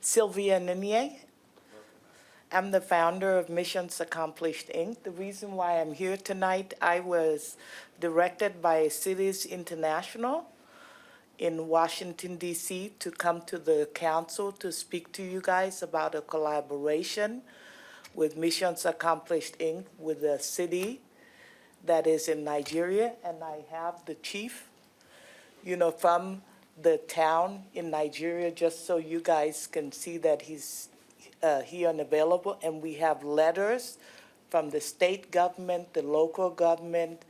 Sylvia Ninier. I'm the founder of Missions Accomplished, Inc. The reason why I'm here tonight, I was directed by Cities International in Washington DC to come to the council to speak to you guys about a collaboration with Missions Accomplished, Inc. with a city that is in Nigeria, and I have the chief, from the town in Nigeria, just so you guys can see that he's here and available. And we have letters from the state government, the local government,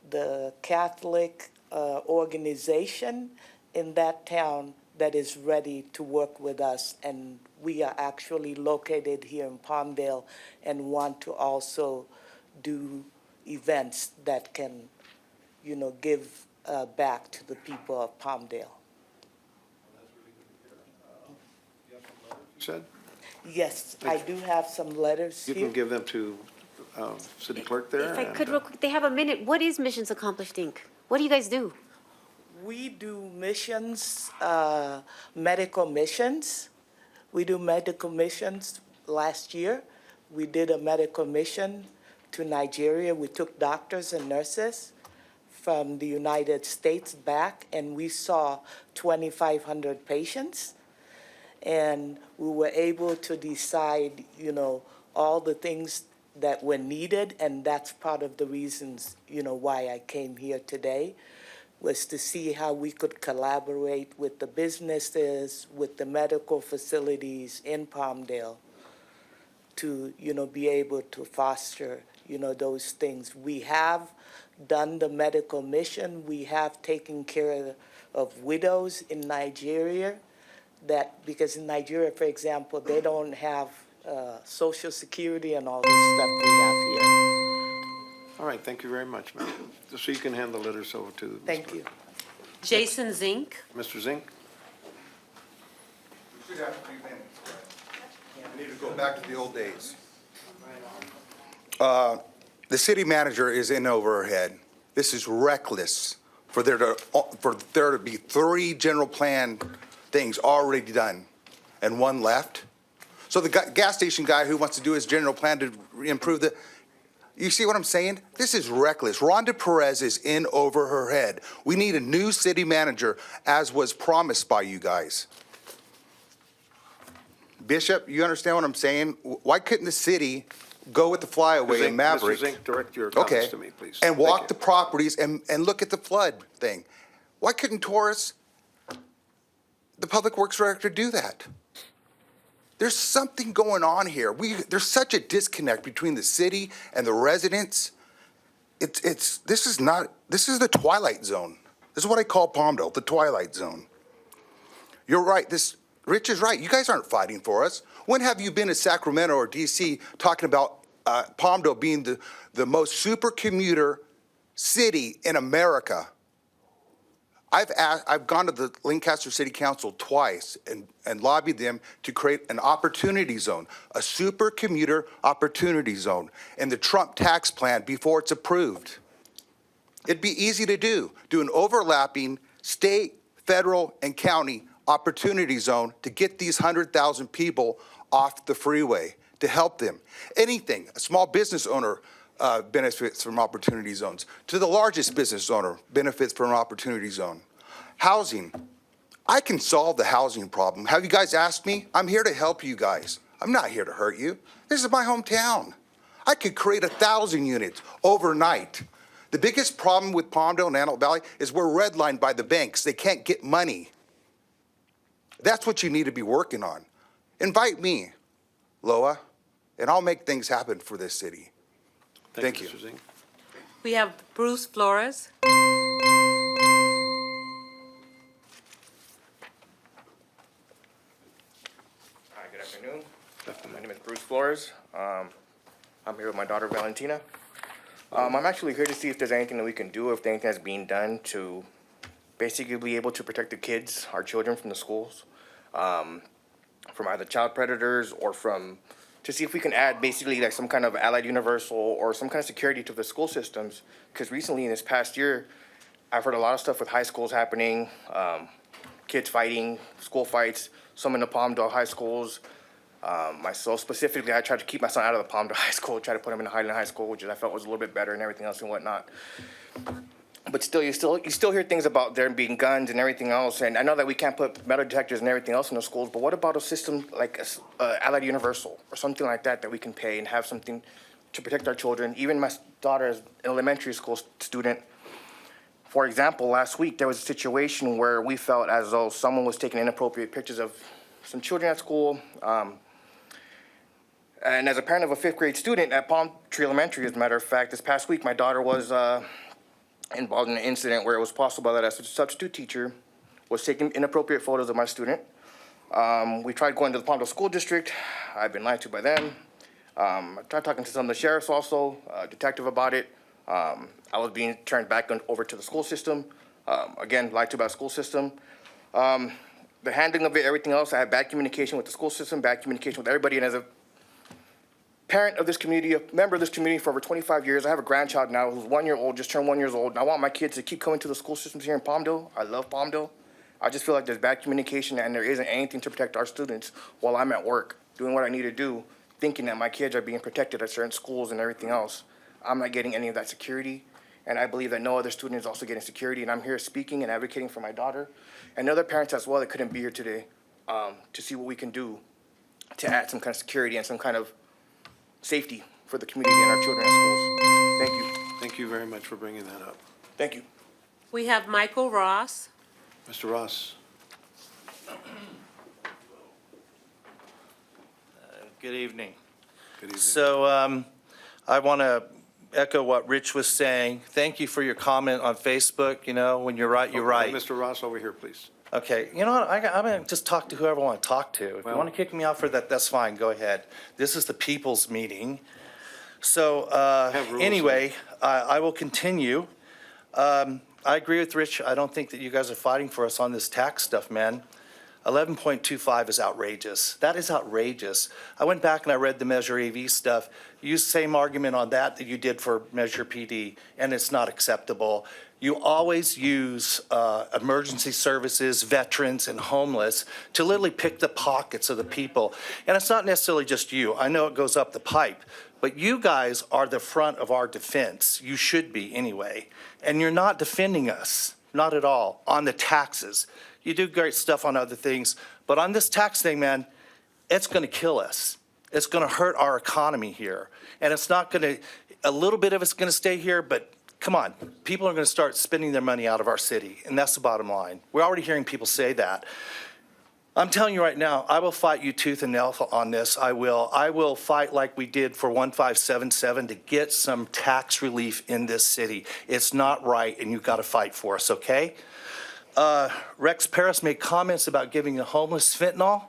the Catholic organization in that town that is ready to work with us. And we are actually located here in Palmdale and want to also do events that can, give back to the people of Palmdale. Said? Yes, I do have some letters You here. can give them to City Clerk there. If I and, could real quick, they have a minute. What is Missions Accomplished, Inc.? What do you guys do? We do missions, medical missions. We do medical missions. Last year, we did a medical mission to Nigeria. We took doctors and nurses from the United States back, and we saw 2,500 patients. And we were able to decide, all the things that were needed, and that's part of the reasons, why I came here today, was to see how we could collaborate with the businesses, with the medical facilities in Palmdale to, be able to foster, those things. We have done the medical mission. We have taken care of widows in Nigeria because in Nigeria, for example, they don't have Social Security and all this stuff we have here. All right, thank you very much, ma'am. So you can hand the letters over to Ms. Thank you. Jason Zink. Mr. Zink? We should have 3 minutes. We need to go back to the old days. The city manager is in over her head. This is reckless for there to be 3 general plan things already done and 1 left. So the gas station guy who wants to do his general plan to improve you see what I'm saying? This is reckless. Rhonda Perez is in over her head. We need a new city manager, as was promised by you guys. Bishop, you understand what I'm saying? Why couldn't the city go with the flyaway in Maverick? Mr. Zink, direct your Okay. comments to me, please. And Thank walk you. the properties and look at the flood thing. Why couldn't Taurus, the public works director, do that? There's something going on here. There's such a disconnect between the city and the residents. This is the twilight zone. This is what I call Palmdale, the twilight zone. You're right. Rich is right. You guys aren't fighting for us. When have you been to Sacramento or DC talking about Palmdale being the most super commuter city in America? I've gone to the Lancaster City Council twice and lobbied them to create an opportunity zone, a super commuter opportunity zone in the Trump tax plan before it's approved. It'd be easy to do an overlapping state, federal, and county opportunity zone to get these 100,000 people off the freeway, to help them. Anything, a small business owner benefits from opportunity zones, to the largest business owner benefits from an opportunity zone. Housing, I can solve the housing problem. Have you guys asked me? I'm here to help you guys. I'm not here to hurt you. This is my hometown. I could create 1,000 units overnight. The biggest problem with Palmdale and Antelope Valley is we're redlined by the banks. They can't get money. That's what you need to be working on. Invite me, Loa, and I'll make things happen for this city. Thank you. Mr. Zink. We have Bruce Flores. Hi, good afternoon. My name is Bruce Flores. I'm here with my daughter Valentina. I'm actually here to see if there's anything that we can do, if anything that's being done to basically be able to protect the kids, our children, from the schools, from either child predators or to see if we can add basically like some kind of allied universal or some kind of security to the school systems. Because recently in this past year, I've heard a lot of stuff with high schools happening, kids fighting, school fights, some in the Palmdale high schools. Myself specifically, I tried to keep my son out of the Palmdale High School, try to put him in Highland High School, which I felt was a little bit better and everything else and whatnot. But still, you still hear things about there being guns and everything else. And I know that we can't put metal detectors and everything else in the schools, but what about a system like Allied Universal or something like that we can pay and have something to protect our children? Even my daughter is an elementary school student. For example, last week there was a situation where we felt as though someone was taking inappropriate pictures of some children at school. And as a parent of a 5th grade student at Palm Tree Elementary, as a matter of fact, this past week my daughter was involved in an incident where it was possible that a substitute teacher was taking inappropriate photos of my student. We tried going to the Palmdale School District. I've been lied to by them. I tried talking to some of the sheriffs also, detective about it. I was being turned back over to the school system. Again, lied to by the school system. The handling of it, everything else, I had bad communication with the school system, bad communication with everybody. And as a parent of this community, a member of this community for over 25 years, I have a grandchild now who's 1 year old, just turned 1 year old. And I want my kids to keep coming to the school systems here in Palmdale. I love Palmdale. I just feel like there's bad communication and there isn't anything to protect our students while I'm at work, doing what I need to do, thinking that my kids are being protected at certain schools and everything else. I'm not getting any of that security. And I believe that no other student is also getting security. And I'm here speaking and advocating for my daughter and other parents as well that couldn't be here today to see what we can do to add some kind of security and some kind of safety for the community and our children at schools. Thank you. Thank you very much for bringing that up. Thank you. We have Michael Ross. Mr. Ross? Good evening. Good evening. So I want to echo what Rich was saying. Thank you for your comment on Facebook. You know, when you're right, you're right. Mr. Ross, over here, please. Okay, you know what, I'm going to just talk to whoever I want to talk to. If you want to kick me out for that, that's fine, go ahead. This is the people's meeting. So anyway, I will continue. I agree with Rich. I don't think that you guys are fighting for us on this tax stuff, man. 11.25 is outrageous. That is outrageous. I went back and I read the Measure AV stuff. You used the same argument on that you did for Measure PD, and it's not acceptable. You always use emergency services, veterans, and homeless to literally pick the pockets of the people. And it's not necessarily just you. I know it goes up the pipe, but you guys are the front of our defense. You should be anyway. And you're not defending us, not at all, on the taxes. You do great stuff on other things, but on this tax thing, man, it's going to kill us. It's going to hurt our economy here. And it's not going to, a little bit of it's going to stay here, but come on, people are going to start spending their money out of our city, and that's the bottom line. We're already hearing people say that. I'm telling you right now, I will fight you tooth and nail on this. I will. I will fight like we did for 1577 to get some tax relief in this city. It's not right, and you've got to fight for us, okay? Rex Paris made comments about giving the homeless fentanyl.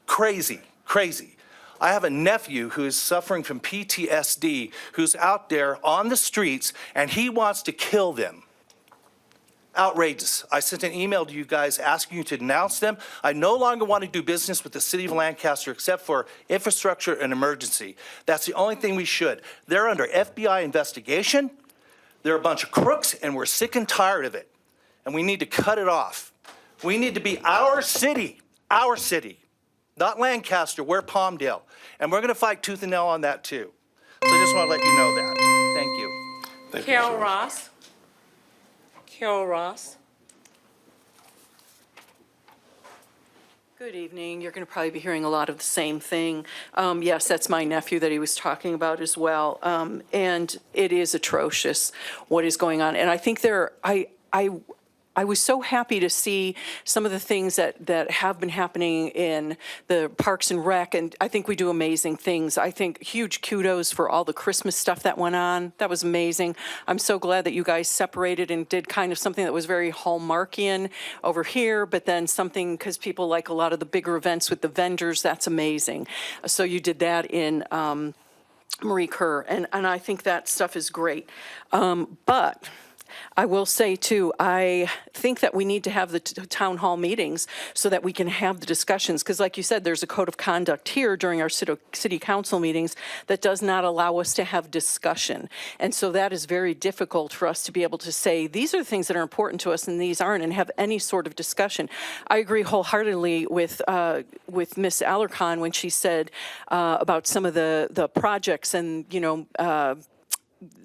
Crazy, crazy. I have a nephew who is suffering from PTSD, who's out there on the streets, and he wants to kill them. Outrageous. I sent an email to you guys asking you to denounce them. I no longer want to do business with the city of Lancaster except for infrastructure and emergency. That's the only thing we should. They're under FBI investigation. They're a bunch of crooks, and we're sick and tired of it. And we need to cut it off. We need to be our city, not Lancaster, we're Palmdale. And we're going to fight tooth and nail on that too. So I just want to let you know that. Thank you. Thank Carol you, Ross. Carol Ross. Good evening. You're going to probably be hearing a lot of the same thing. Yes, that's my nephew that he was talking about as well. And it is atrocious what is going on. And I think I was so happy to see some of the things that have been happening in the Parks and Rec, and I think we do amazing things. I think huge kudos for all the Christmas stuff that went on. That was amazing. I'm so glad that you guys separated and did kind of something that was very Hallmarkian over here, but then something, because people like a lot of the bigger events with the vendors, that's amazing. So you did that in Marie Kerr, and I think that stuff is great. But I will say too, I think that we need to have the town hall meetings so that we can have the discussions. Because like you said, there's a code of conduct here during our city council meetings that does not allow us to have discussion. And so that is very difficult for us to be able to say, these are the things that are important to us and these aren't, and have any sort of discussion. I agree wholeheartedly with Ms. Alarcon when she said about some of the projects and,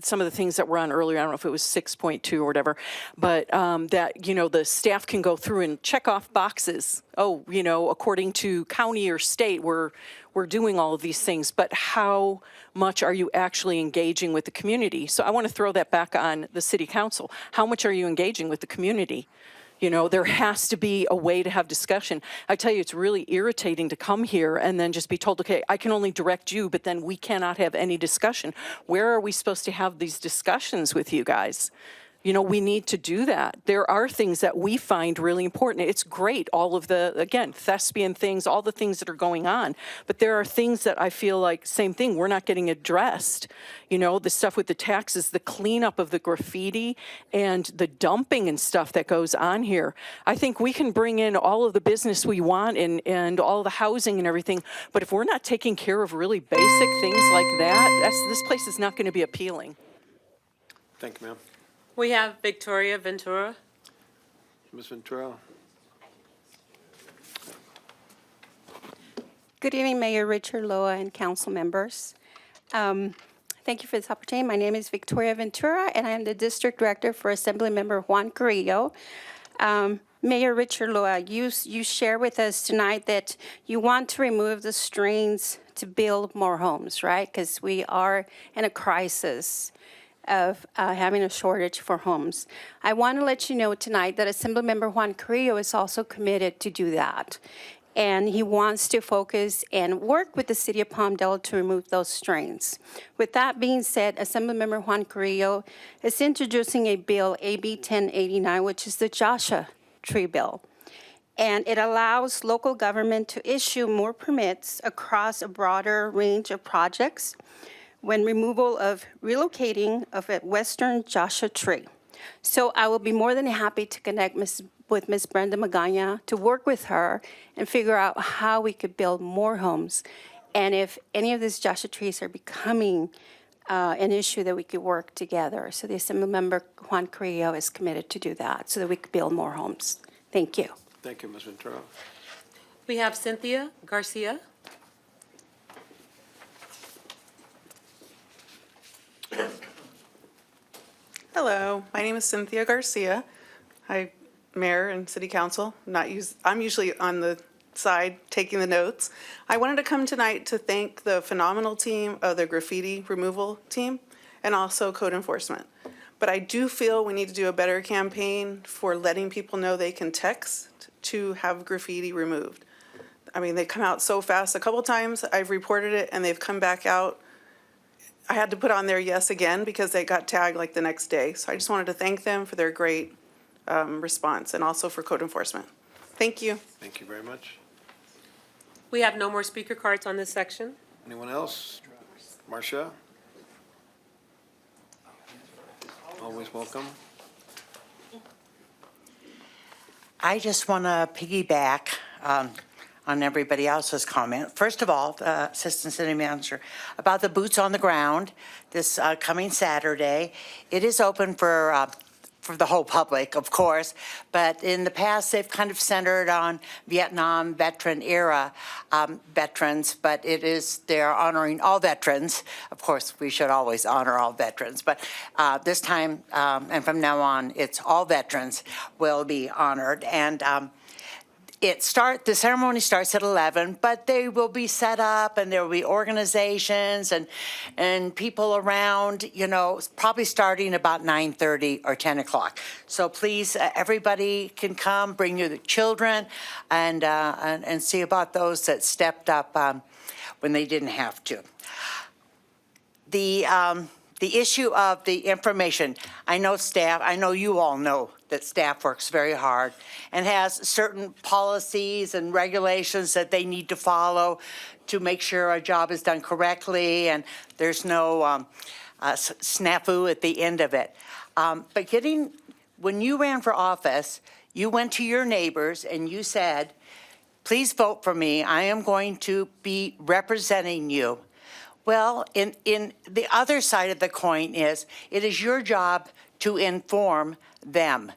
some of the things that were on earlier, I don't know if it was 6.2 or whatever, but that, the staff can go through and check off boxes. Oh, according to county or state, we're doing all of these things, but how much are you actually engaging with the community? So I want to throw that back on the city council. How much are you engaging with the community? There has to be a way to have discussion. I tell you, it's really irritating to come here and then just be told, okay, I can only direct you, but then we cannot have any discussion. Where are we supposed to have these discussions with you guys? We need to do that. There are things that we find really important. It's great, all of the, again, thespian things, all the things that are going on. But there are things that I feel like, same thing, we're not getting addressed. The stuff with the taxes, the cleanup of the graffiti and the dumping and stuff that goes on here. I think we can bring in all of the business we want and all the housing and everything. But if we're not taking care of really basic things like that, this place is not going to be appealing. Thank you, ma'am. We have Victoria Ventura. Ms. Ventura. Good evening, Mayor Richard Loa and council members. Thank you for this opportunity. My name is Victoria Ventura, and I am the District Director for Assemblymember Juan Carrillo. Mayor Richard Loa, you share with us tonight that you want to remove the strains to build more homes, right? Because we are in a crisis of having a shortage for homes. I want to let you know tonight that Assemblymember Juan Carrillo is also committed to do that. And he wants to focus and work with the city of Palmdale to remove those strains. With that being said, Assemblymember Juan Carrillo is introducing a bill, AB 1089, which is the Joshua Tree Bill. And it allows local government to issue more permits across a broader range of projects when removal of relocating of a western Joshua tree. So I will be more than happy to connect with Ms. Brenda Magana to work with her and figure out how we could build more homes. And if any of these Joshua trees are becoming an issue, that we could work together. So the Assemblymember Juan Carrillo is committed to do that so that we could build more homes. Thank you. Thank you, Ms. Ventura. We have Cynthia Garcia. Hello, my name is Cynthia Garcia. Hi, Mayor and City Council. I'm usually on the side taking the notes. I wanted to come tonight to thank the phenomenal team of the graffiti removal team and also code enforcement. But I do feel we need to do a better campaign for letting people know they can text to have graffiti removed. I mean, they come out so fast. A couple times I've reported it and they've come back out. I had to put on there yes again because they got tagged like the next day. So I just wanted to thank them for their great response and also for code enforcement. Thank you. Thank you very much. We have no more speaker cards on this section. Anyone else? Marcia? Always welcome. I just want to piggyback on everybody else's comment. First of all, Assistant City Manager, about the boots on the ground this coming Saturday. It is open for the whole public, of course, but in the past, they've kind of centered on Vietnam veteran era veterans, but they're honoring all veterans. Of course, we should always honor all veterans, but this time and from now on, it's all veterans will be honored. And the ceremony starts at 11, but they will be set up and there will be organizations and people around, probably starting about 9:30 or 10 o'clock. So please, everybody can come, bring your children and see about those that stepped up when they didn't have to. The issue of the information, I know you all know that staff works very hard and has certain policies and regulations that they need to follow to make sure our job is done correctly and there's no snafu at the end of it. But when you ran for office, you went to your neighbors and you said, please vote for me. I am going to be representing you. Well, in the other side of the coin is, it is your job to inform them.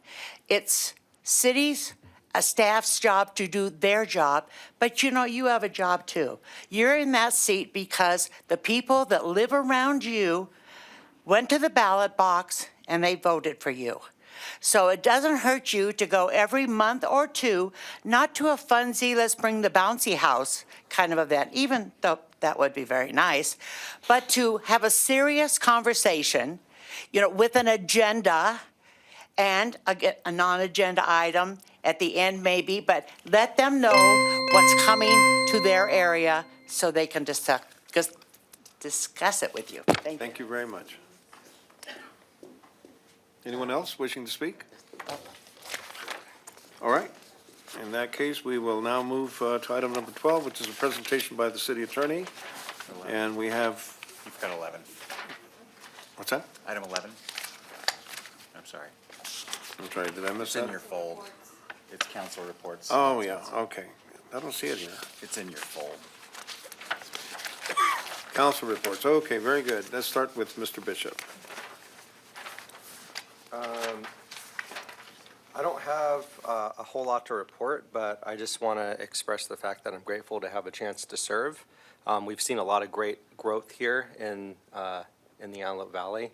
It's cities, a staff's job to do their job, but you have a job too. You're in that seat because the people that live around you went to the ballot box and they voted for you. So it doesn't hurt you to go every month or two, not to a funsy, let's bring the bouncy house kind of event, even though that would be very nice, but to have a serious conversation, with an agenda and a non-agenda item at the end maybe, but let them know what's coming to their area so they can discuss it with you. Thank you. Thank you very much. Anyone else wishing to speak? All right. In that case, we will now move to item number 12, which is a presentation by the city attorney. And we have, You've got 11. what's that? Item 11. I'm sorry. I'm sorry, did I miss It's that? in your fold. It's council reports. Oh, yeah, okay. I don't see it here. It's in your fold. Council reports, okay, very good. Let's start with Mr. Bishop. I don't have a whole lot to report, but I just want to express the fact that I'm grateful to have a chance to serve. We've seen a lot of great growth here in the Antelope Valley.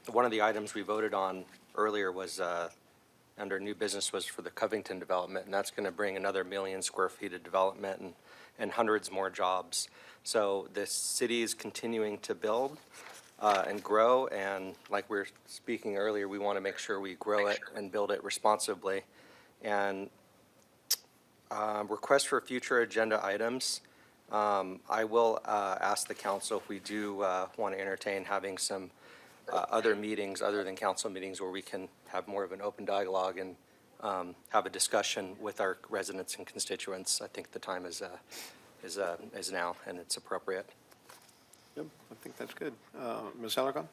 One of the items we voted on earlier was under new business was for the Covington development, and that's going to bring another 1 million square feet of development and hundreds more jobs. So the city is continuing to build and grow, and like we were speaking earlier, we want to make sure we grow it and build it responsibly. And request for future agenda items. I will ask the council if we do want to entertain having some other meetings other than council meetings where we can have more of an open dialogue and have a discussion with our residents and constituents. I think the time is now, and it's appropriate. Yep, I think that's good. Ms. Alarcon?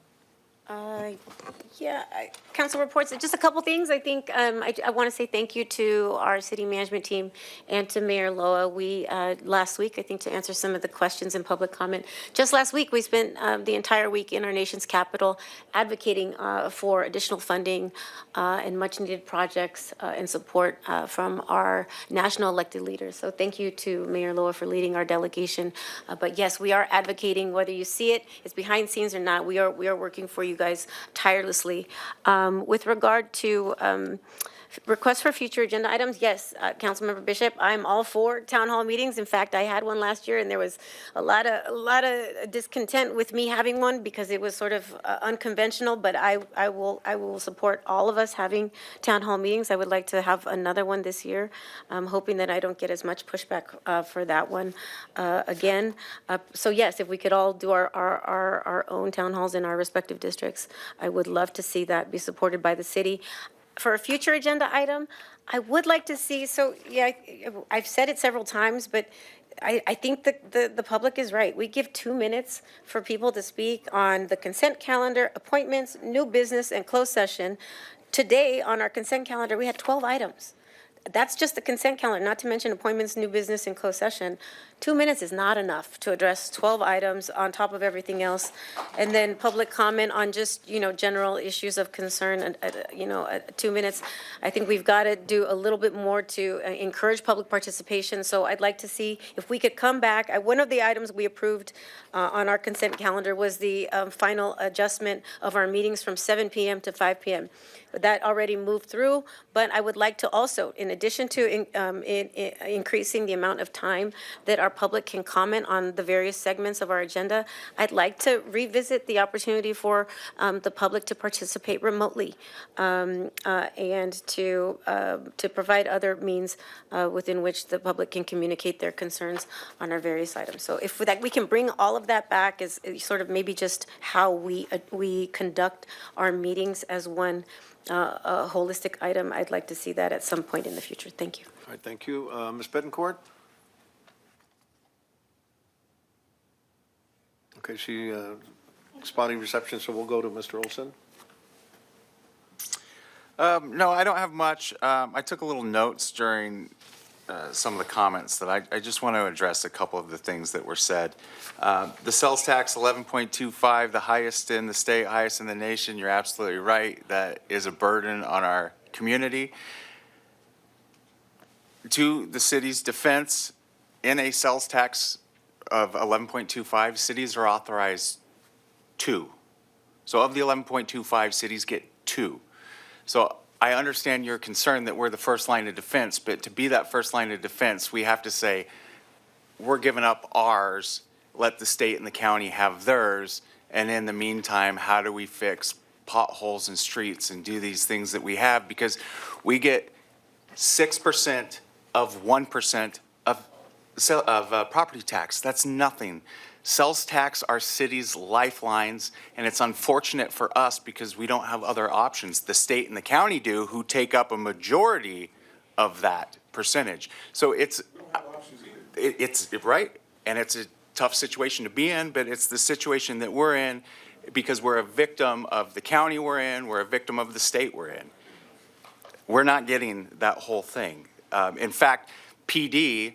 Council reports, just a couple things. I think I want to say thank you to our city management team and to Mayor Loa. We, last week, I think to answer some of the questions in public comment, just last week, we spent the entire week in our nation's capital advocating for additional funding and much-needed projects and support from our national elected leaders. So thank you to Mayor Loa for leading our delegation. But yes, we are advocating, whether you see it, it's behind scenes or not, we are working for you guys tirelessly. With regard to requests for future agenda items, yes, Councilmember Bishop, I'm all for town hall meetings. In fact, I had one last year, and there was a lot of discontent with me having one because it was sort of unconventional. But I will support all of us having town hall meetings. I would like to have another one this year. I'm hoping that I don't get as much pushback for that one again. So yes, if we could all do our own town halls in our respective districts, I would love to see that be supported by the city. For a future agenda item, I would like to see, so yeah, I've said it several times, but I think that the public is right. We give 2 minutes for people to speak on the consent calendar, appointments, new business, and closed session. Today, on our consent calendar, we had 12 items. That's just the consent calendar, not to mention appointments, new business, and closed session. 2 minutes is not enough to address 12 items on top of everything else. And then public comment on just, general issues of concern, 2 minutes. I think we've got to do a little bit more to encourage public participation. So I'd like to see if we could come back. One of the items we approved on our consent calendar was the final adjustment of our meetings from 7 p.m. to 5 p.m. That already moved through, but I would like to also, in addition to increasing the amount of time that our public can comment on the various segments of our agenda, I'd like to revisit the opportunity for the public to participate remotely and to provide other means within which the public can communicate their concerns on our various items. So if we can bring all of that back as sort of maybe just how we conduct our meetings as one a holistic item, I'd like to see that at some point in the future. Thank you. All right, thank you. Ms. Bettencourt? Okay, she spotty reception, so we'll go to Mr. Olson. No, I don't have much. I took a little notes during some of the comments that I just want to address a couple of the things that were said. The sales tax, 11.25, the highest in the state, highest in the nation. You're absolutely right. That is a burden on our community. To the city's defense, in a sales tax of 11.25, cities are authorized 2. So of the 11.25, cities get 2. So I understand your concern that we're the first line of defense, but to be that first line of defense, we have to say, we're giving up ours, let the state and the county have theirs, and in the meantime, how do we fix potholes in streets and do these things that we have? Because we get 6% of 1% of property tax. That's nothing. Sales tax are cities' lifelines, and it's unfortunate for us because we don't have other options. The state and the county do, who take up a majority of that percentage. So it's right, and it's a tough situation to be in, but it's the situation that we're in because we're a victim of the county we're in, we're a victim of the state we're in. We're not getting that whole thing. In fact, PD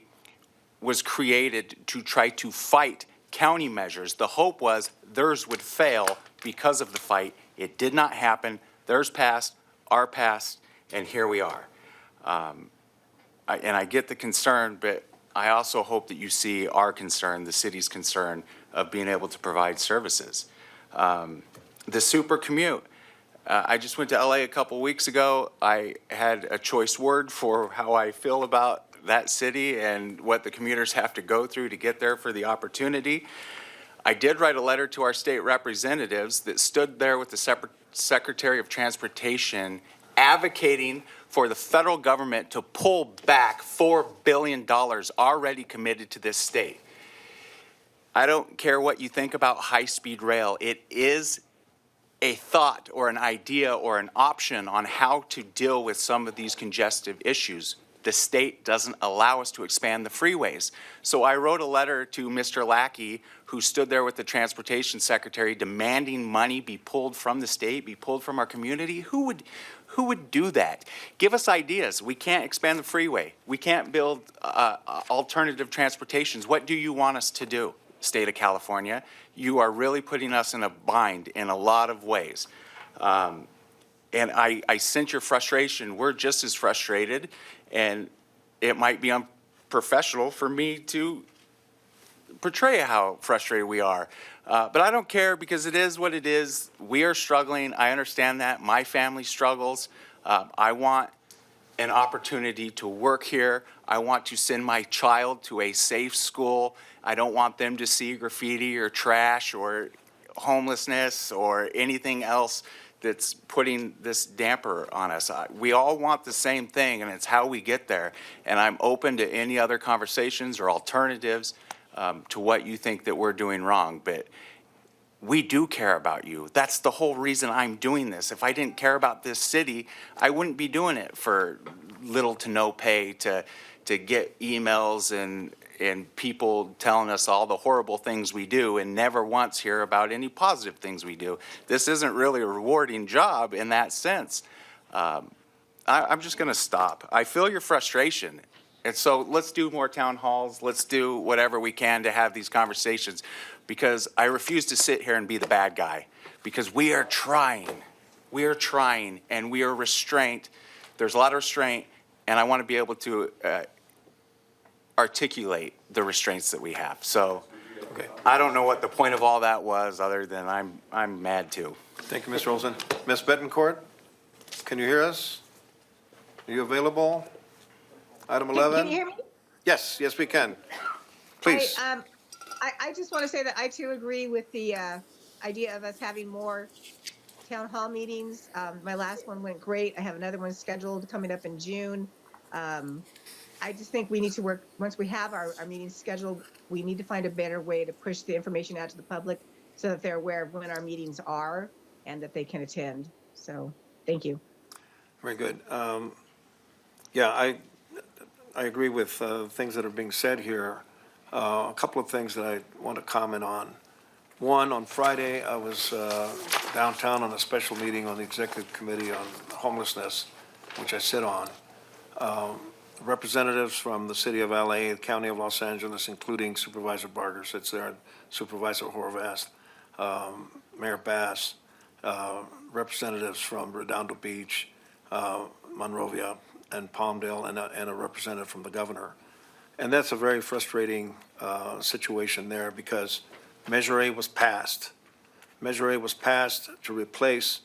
was created to try to fight county measures. The hope was theirs would fail because of the fight. It did not happen. Theirs passed, our passed, and here we are. And I get the concern, but I also hope that you see our concern, the city's concern of being able to provide services. The super commute. I just went to LA a couple weeks ago. I had a choice word for how I feel about that city and what the commuters have to go through to get there for the opportunity. I did write a letter to our state representatives that stood there with the Secretary of Transportation advocating for the federal government to pull back $4 billion already committed to this state. I don't care what you think about high-speed rail. It is a thought or an idea or an option on how to deal with some of these congestive issues. The state doesn't allow us to expand the freeways. So I wrote a letter to Mr. Lackey, who stood there with the Transportation Secretary demanding money be pulled from the state, be pulled from our community. Who would do that? Give us ideas. We can't expand the freeway. We can't build alternative transportations. What do you want us to do, state of California? You are really putting us in a bind in a lot of ways. And I sense your frustration. We're just as frustrated, and it might be unprofessional for me to portray how frustrated we are. But I don't care because it is what it is. We are struggling. I understand that. My family struggles. I want an opportunity to work here. I want to send my child to a safe school. I don't want them to see graffiti or trash or homelessness or anything else that's putting this damper on us. We all want the same thing, and it's how we get there. And I'm open to any other conversations or alternatives to what you think that we're doing wrong. But we do care about you. That's the whole reason I'm doing this. If I didn't care about this city, I wouldn't be doing it for little to no pay to get emails and people telling us all the horrible things we do and never once hear about any positive things we do. This isn't really a rewarding job in that sense. I'm just going to stop. I feel your frustration. And so let's do more town halls. Let's do whatever we can to have these conversations, because I refuse to sit here and be the bad guy, because we are trying. We are trying, and we are restrained. There's a lot of restraint, and I want to be able to articulate the restraints that we have. So I don't know what the point of all that was, other than I'm mad too. Thank you, Ms. Rosen. Ms. Betancourt, can you hear us? Are you available? Item 11? Can you hear me? Yes, yes, we can. Please. I just want to say that I too agree with the idea of us having more town hall meetings. My last one went great. I have another one scheduled coming up in June. I just think we need to work, once we have our meetings scheduled, we need to find a better way to push the information out to the public so that they're aware of when our meetings are and that they can attend. So, thank you. Very good. Yeah, I agree with things that are being said here. A couple of things that I want to comment on. One, on Friday, I was downtown on a special meeting on the Executive Committee on Homelessness, which I sit on. Representatives from the city of LA, the county of Los Angeles, including Supervisor Barger sits there, Supervisor Horvath, Mayor Bass, representatives from Redondo Beach, Monrovia, and Palmdale, and a representative from the governor. And that's a very frustrating situation there because Measure A was passed. Measure A was passed to replace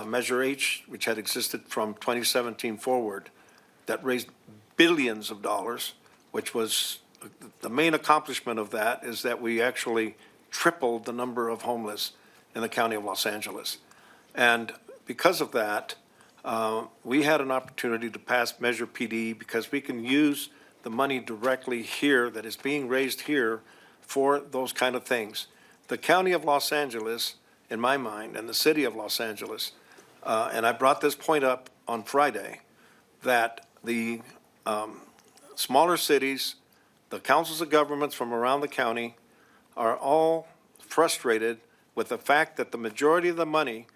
Measure H, which had existed from 2017 forward, that raised billions of dollars, which was the main accomplishment of that is that we actually tripled the number of homeless in the county of Los Angeles. And because of that, we had an opportunity to pass Measure PD because we can use the money directly here that is being raised here for those kind of things. The county of Los Angeles, in my mind, and the city of Los Angeles, and I brought this point up on Friday, that the smaller cities, the councils of governments from around the county are all frustrated with the fact that the majority of the money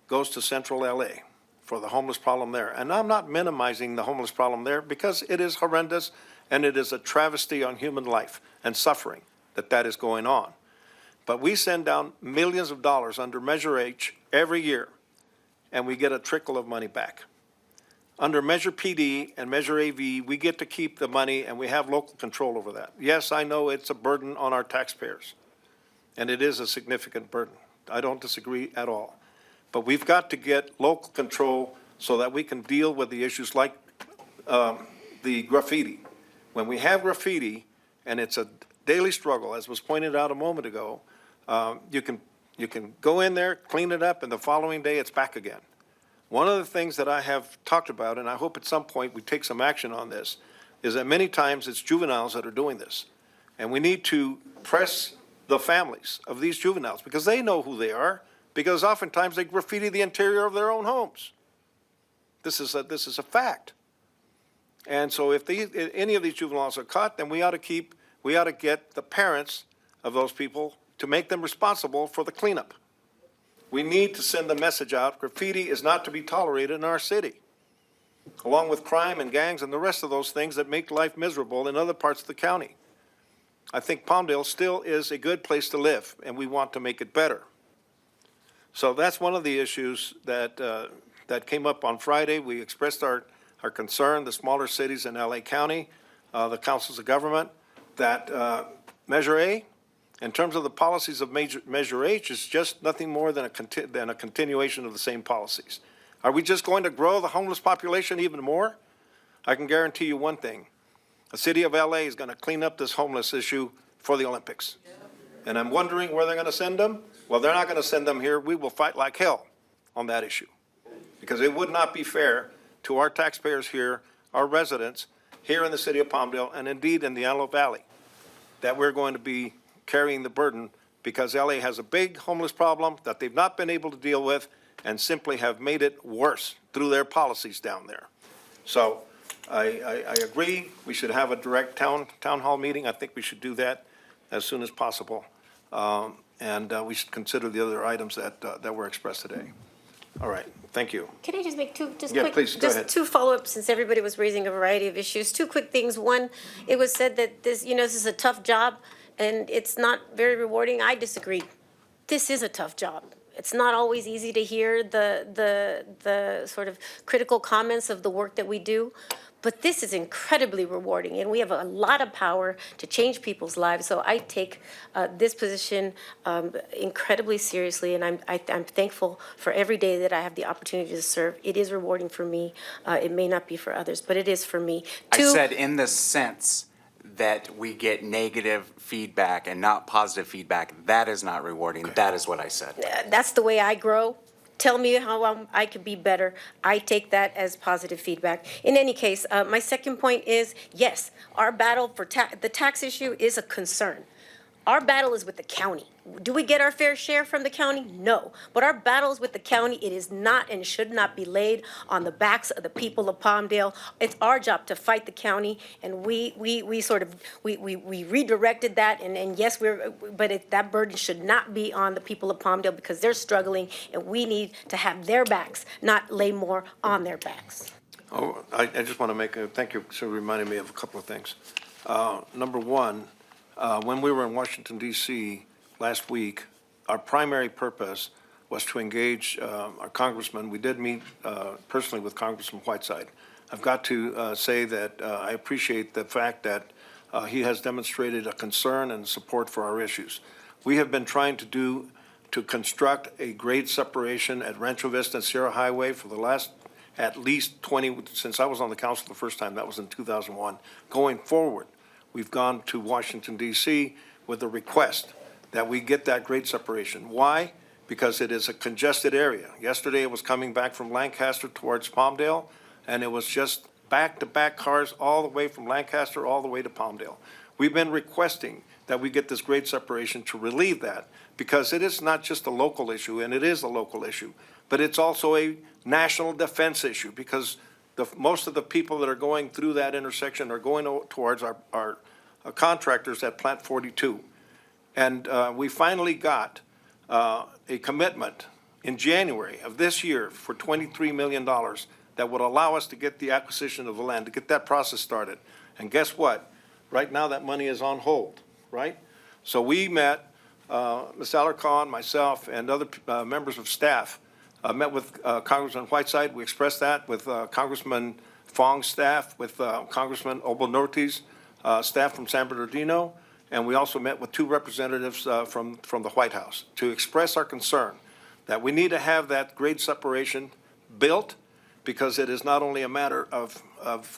goes to central LA for the homeless problem there. And I'm not minimizing the homeless problem there because it is horrendous and it is a travesty on human life and suffering that is going on. But we send down millions of dollars under Measure H every year and we get a trickle of money back. Under Measure PD and Measure AV, we get to keep the money and we have local control over that. Yes, I know it's a burden on our taxpayers, and it is a significant burden. I don't disagree at all. But we've got to get local control so that we can deal with the issues like the graffiti. When we have graffiti, and it's a daily struggle, as was pointed out a moment ago, you can go in there, clean it up, and the following day it's back again. One of the things that I have talked about, and I hope at some point we take some action on this, is that many times it's juveniles that are doing this. And we need to press the families of these juveniles because they know who they are, because oftentimes they graffiti the interior of their own homes. This is a fact. And so if any of these juveniles are caught, then we ought to get the parents of those people to make them responsible for the cleanup. We need to send the message out, graffiti is not to be tolerated in our city, along with crime and gangs and the rest of those things that make life miserable in other parts of the county. I think Palmdale still is a good place to live, and we want to make it better. So that's one of the issues that came up on Friday. We expressed our concern, the smaller cities in LA County, the councils of government, that Measure A, in terms of the policies of Measure H, is just nothing more than a continuation of the same policies. Are we just going to grow the homeless population even more? I can guarantee you one thing. The city of LA is going to clean up this homeless issue for the Olympics. And I'm wondering where they're going to send them. Well, they're not going to send them here. We will fight like hell on that issue. Because it would not be fair to our taxpayers here, our residents here in the city of Palmdale, and indeed in the Antelope Valley, that we're going to be carrying the burden because LA has a big homeless problem that they've not been able to deal with and simply have made it worse through their policies down there. So I agree, we should have a direct town hall meeting. I think we should do that as soon as possible. And we should consider the other items that were expressed today. All right, thank you. Can I just make two, Please, go ahead. two follow-ups since everybody was raising a variety of issues. Two quick things. One, it was said that this is a tough job and it's not very rewarding. I disagree. This is a tough job. It's not always easy to hear the sort of critical comments of the work that we do, but this is incredibly rewarding, and we have a lot of power to change people's lives. So I take this position incredibly seriously, and I'm thankful for every day that I have the opportunity to serve. It is rewarding for me. It may not be for others, but it is for me. I said in the sense that we get negative feedback and not positive feedback. That is not rewarding. That is what I said. That's the way I grow. Tell me how I could be better. I take that as positive feedback. In any case, my second point is, yes, our battle for the tax issue is a concern. Our battle is with the county. Do we get our fair share from the county? No. But our battle is with the county. It is not and should not be laid on the backs of the people of Palmdale. It's our job to fight the county, and we redirected that, and yes, that burden should not be on the people of Palmdale because they're struggling, and we need to have their backs, not lay more on their backs. Oh, I just want to make a, thank you for reminding me of a couple of things. Number one, when we were in Washington DC last week, our primary purpose was to engage our congressman. We did meet personally with Congressman Whiteside. I've got to say that I appreciate the fact that he has demonstrated a concern and support for our issues. We have been trying to construct a grade separation at Rancho Vista and Sierra Highway for the last at least 20, since I was on the council the first time, that was in 2001. Going forward, we've gone to Washington DC with a request that we get that grade separation. Why? Because it is a congested area. Yesterday, it was coming back from Lancaster towards Palmdale, and it was just back-to-back cars all the way from Lancaster all the way to Palmdale. We've been requesting that we get this grade separation to relieve that, because it is not just a local issue, and it is a local issue, but it's also a national defense issue, because most of the people that are going through that intersection are going towards our contractors at Plant 42. And we finally got a commitment in January of this year for $23 million that would allow us to get the acquisition of the land, to get that process started. And guess what? Right now, that money is on hold, right? So we met, Ms. Alarcon, myself, and other members of staff, met with Congressman Whiteside. We expressed that with Congressman Fong's staff, with Congressman Obonorte's staff from San Bernardino, and we also met with two representatives from the White House to express our concern that we need to have that grade separation built, because it is not only a matter of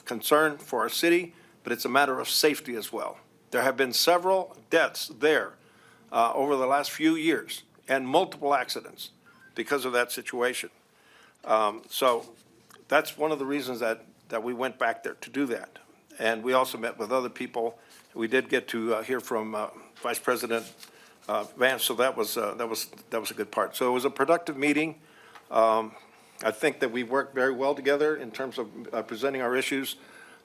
concern for our city, but it's a matter of safety as well. There have been several deaths there over the last few years, and multiple accidents because of that situation. So that's one of the reasons that we went back there to do that. And we also met with other people. We did get to hear from Vice President Vance, so that was a good part. So it was a productive meeting. I think that we worked very well together in terms of presenting our issues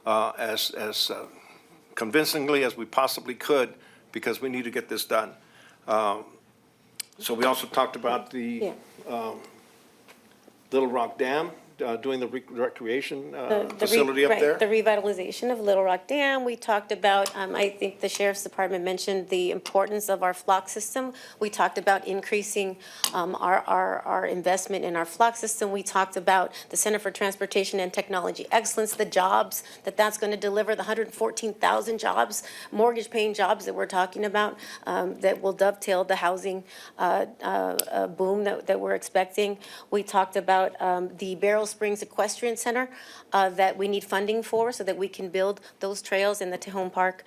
as convincingly as we possibly could, because we need to get this done. So we also talked about the Little Rock Dam, doing the recreation facility up there. The revitalization of Little Rock Dam. We talked about, I think the Sheriff's Department mentioned the importance of our flock system. We talked about increasing our investment in our flock system. We talked about the Center for Transportation and Technology Excellence, the jobs that's going to deliver, the 114,000 jobs, mortgage-paying jobs that we're talking about, that will dovetail the housing boom that we're expecting. We talked about the Barrel Springs Equestrian Center that we need funding for so that we can build those trails in the Tejon Park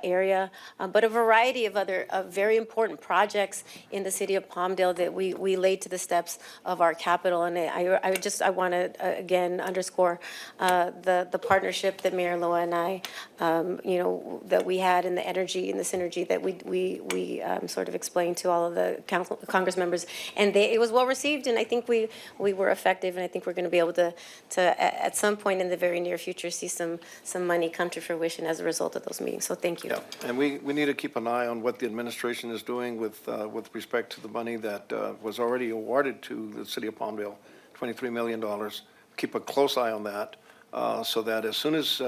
area, but a variety of other very important projects in the city of Palmdale that we laid to the steps of our capital. And I want to again underscore the partnership that Mayor Loa and I, that we had, and the energy and the synergy that we sort of explained to all of the Congress members, and it was well received, and I think we were effective, and I think we're going to be able to at some point in the very near future see some money come to fruition as a result of those meetings. So thank you. Yeah, and we need to keep an eye on what the administration is doing with respect to the money that was already awarded to the city of Palmdale, $23 million. Keep a close eye on that, so that as soon as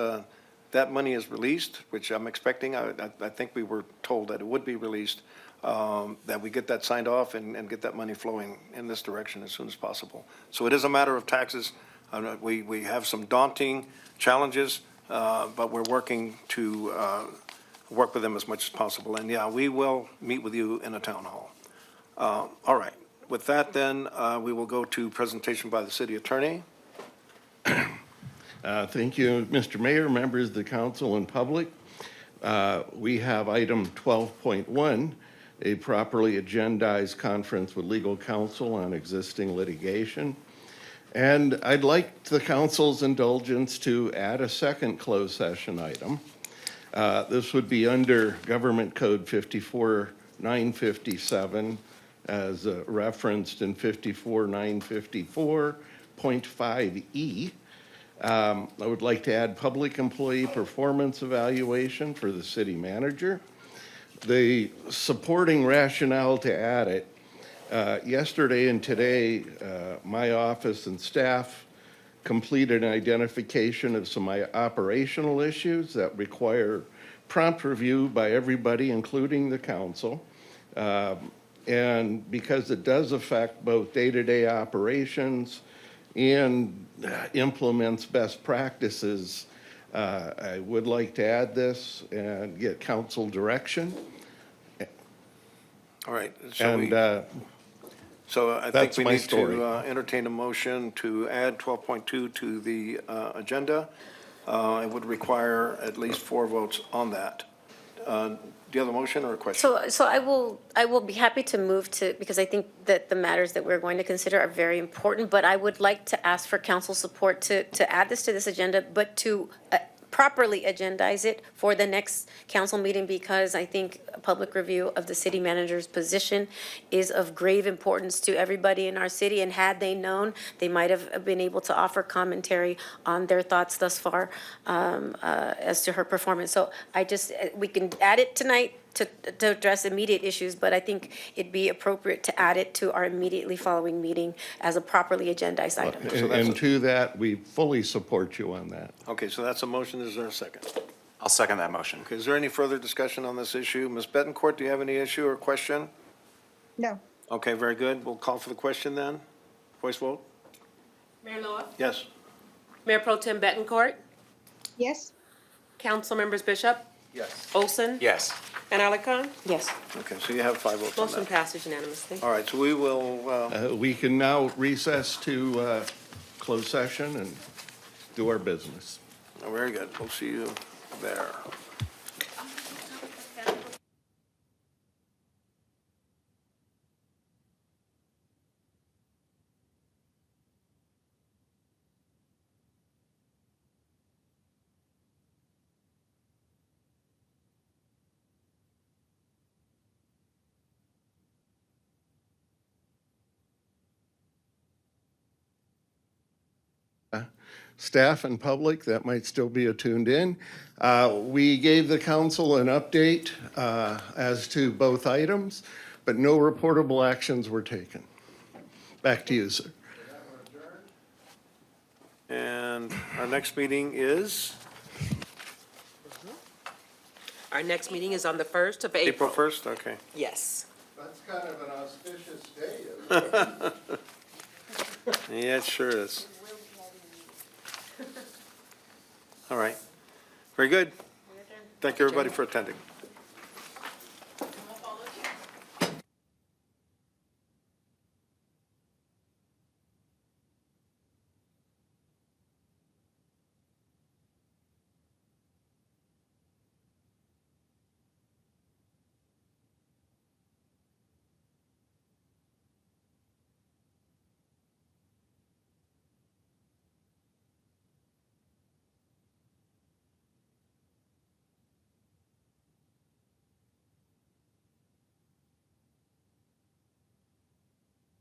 that money is released, which I'm expecting, I think we were told that it would be released, that we get that signed off and get that money flowing in this direction as soon as possible. So it is a matter of taxes. We have some daunting challenges, but we're working to work with them as much as possible. And yeah, we will meet with you in a town hall. All right. With that, then, we will go to presentation by the city attorney. Thank you, Mr. Mayor, members of the council and public. We have item 12.1, a properly agendized conference with legal counsel on existing litigation. And I'd like the council's indulgence to add a second closed session item. This would be under Government Code 54957 as referenced in 54954.5E. I would like to add public employee performance evaluation for the city manager. The supporting rationale to add it, yesterday and today, my office and staff completed an identification of some operational issues that require prompt review by everybody, including the council. And because it does affect both day-to-day operations and implements best practices, I would like to add this and get council direction. All right. And So I think that's we my need story. to entertain a motion to add 12.2 to the agenda. It would require at least 4 votes on that. Do you have a motion or a question? So I will be happy to move to, because I think that the matters that we're going to consider are very important, but I would like to ask for council support to add this to this agenda, but to properly agendize it for the next council meeting, because I think a public review of the city manager's position is of grave importance to everybody in our city, and had they known, they might have been able to offer commentary on their thoughts thus far as to her performance. So we can add it tonight to address immediate issues, but I think it'd be appropriate to add it to our immediately following meeting as a properly agendized item. And to that, we fully support you on that. Okay, so that's a motion. Is there a second? I'll second that motion. Okay, is there any further discussion on this issue? Ms. Betancourt, do you have any issue or question? No. Okay, very good. We'll call for the question then. Voice vote? Mayor Loa? Yes. Mayor Pro Tem Bettencourt? Yes? Council members Bishop? Yes. Olson? Yes. And Alarcon? Yes. Okay, so you have 5 votes on Motion that. passes unanimously. All right, so we will, We can now recess to closed session and do our business. very good. We'll see you there. Staff and public that might still be attuned in. We gave the council an update as to both items, but no reportable actions were taken. Back to you, sir. And our next meeting is Our next meeting is on the 1st of April. April 1st? Okay. Yes. That's kind of an auspicious day, isn't it? Yeah, it sure is. All right. Very good. Thank you, everybody, for attending.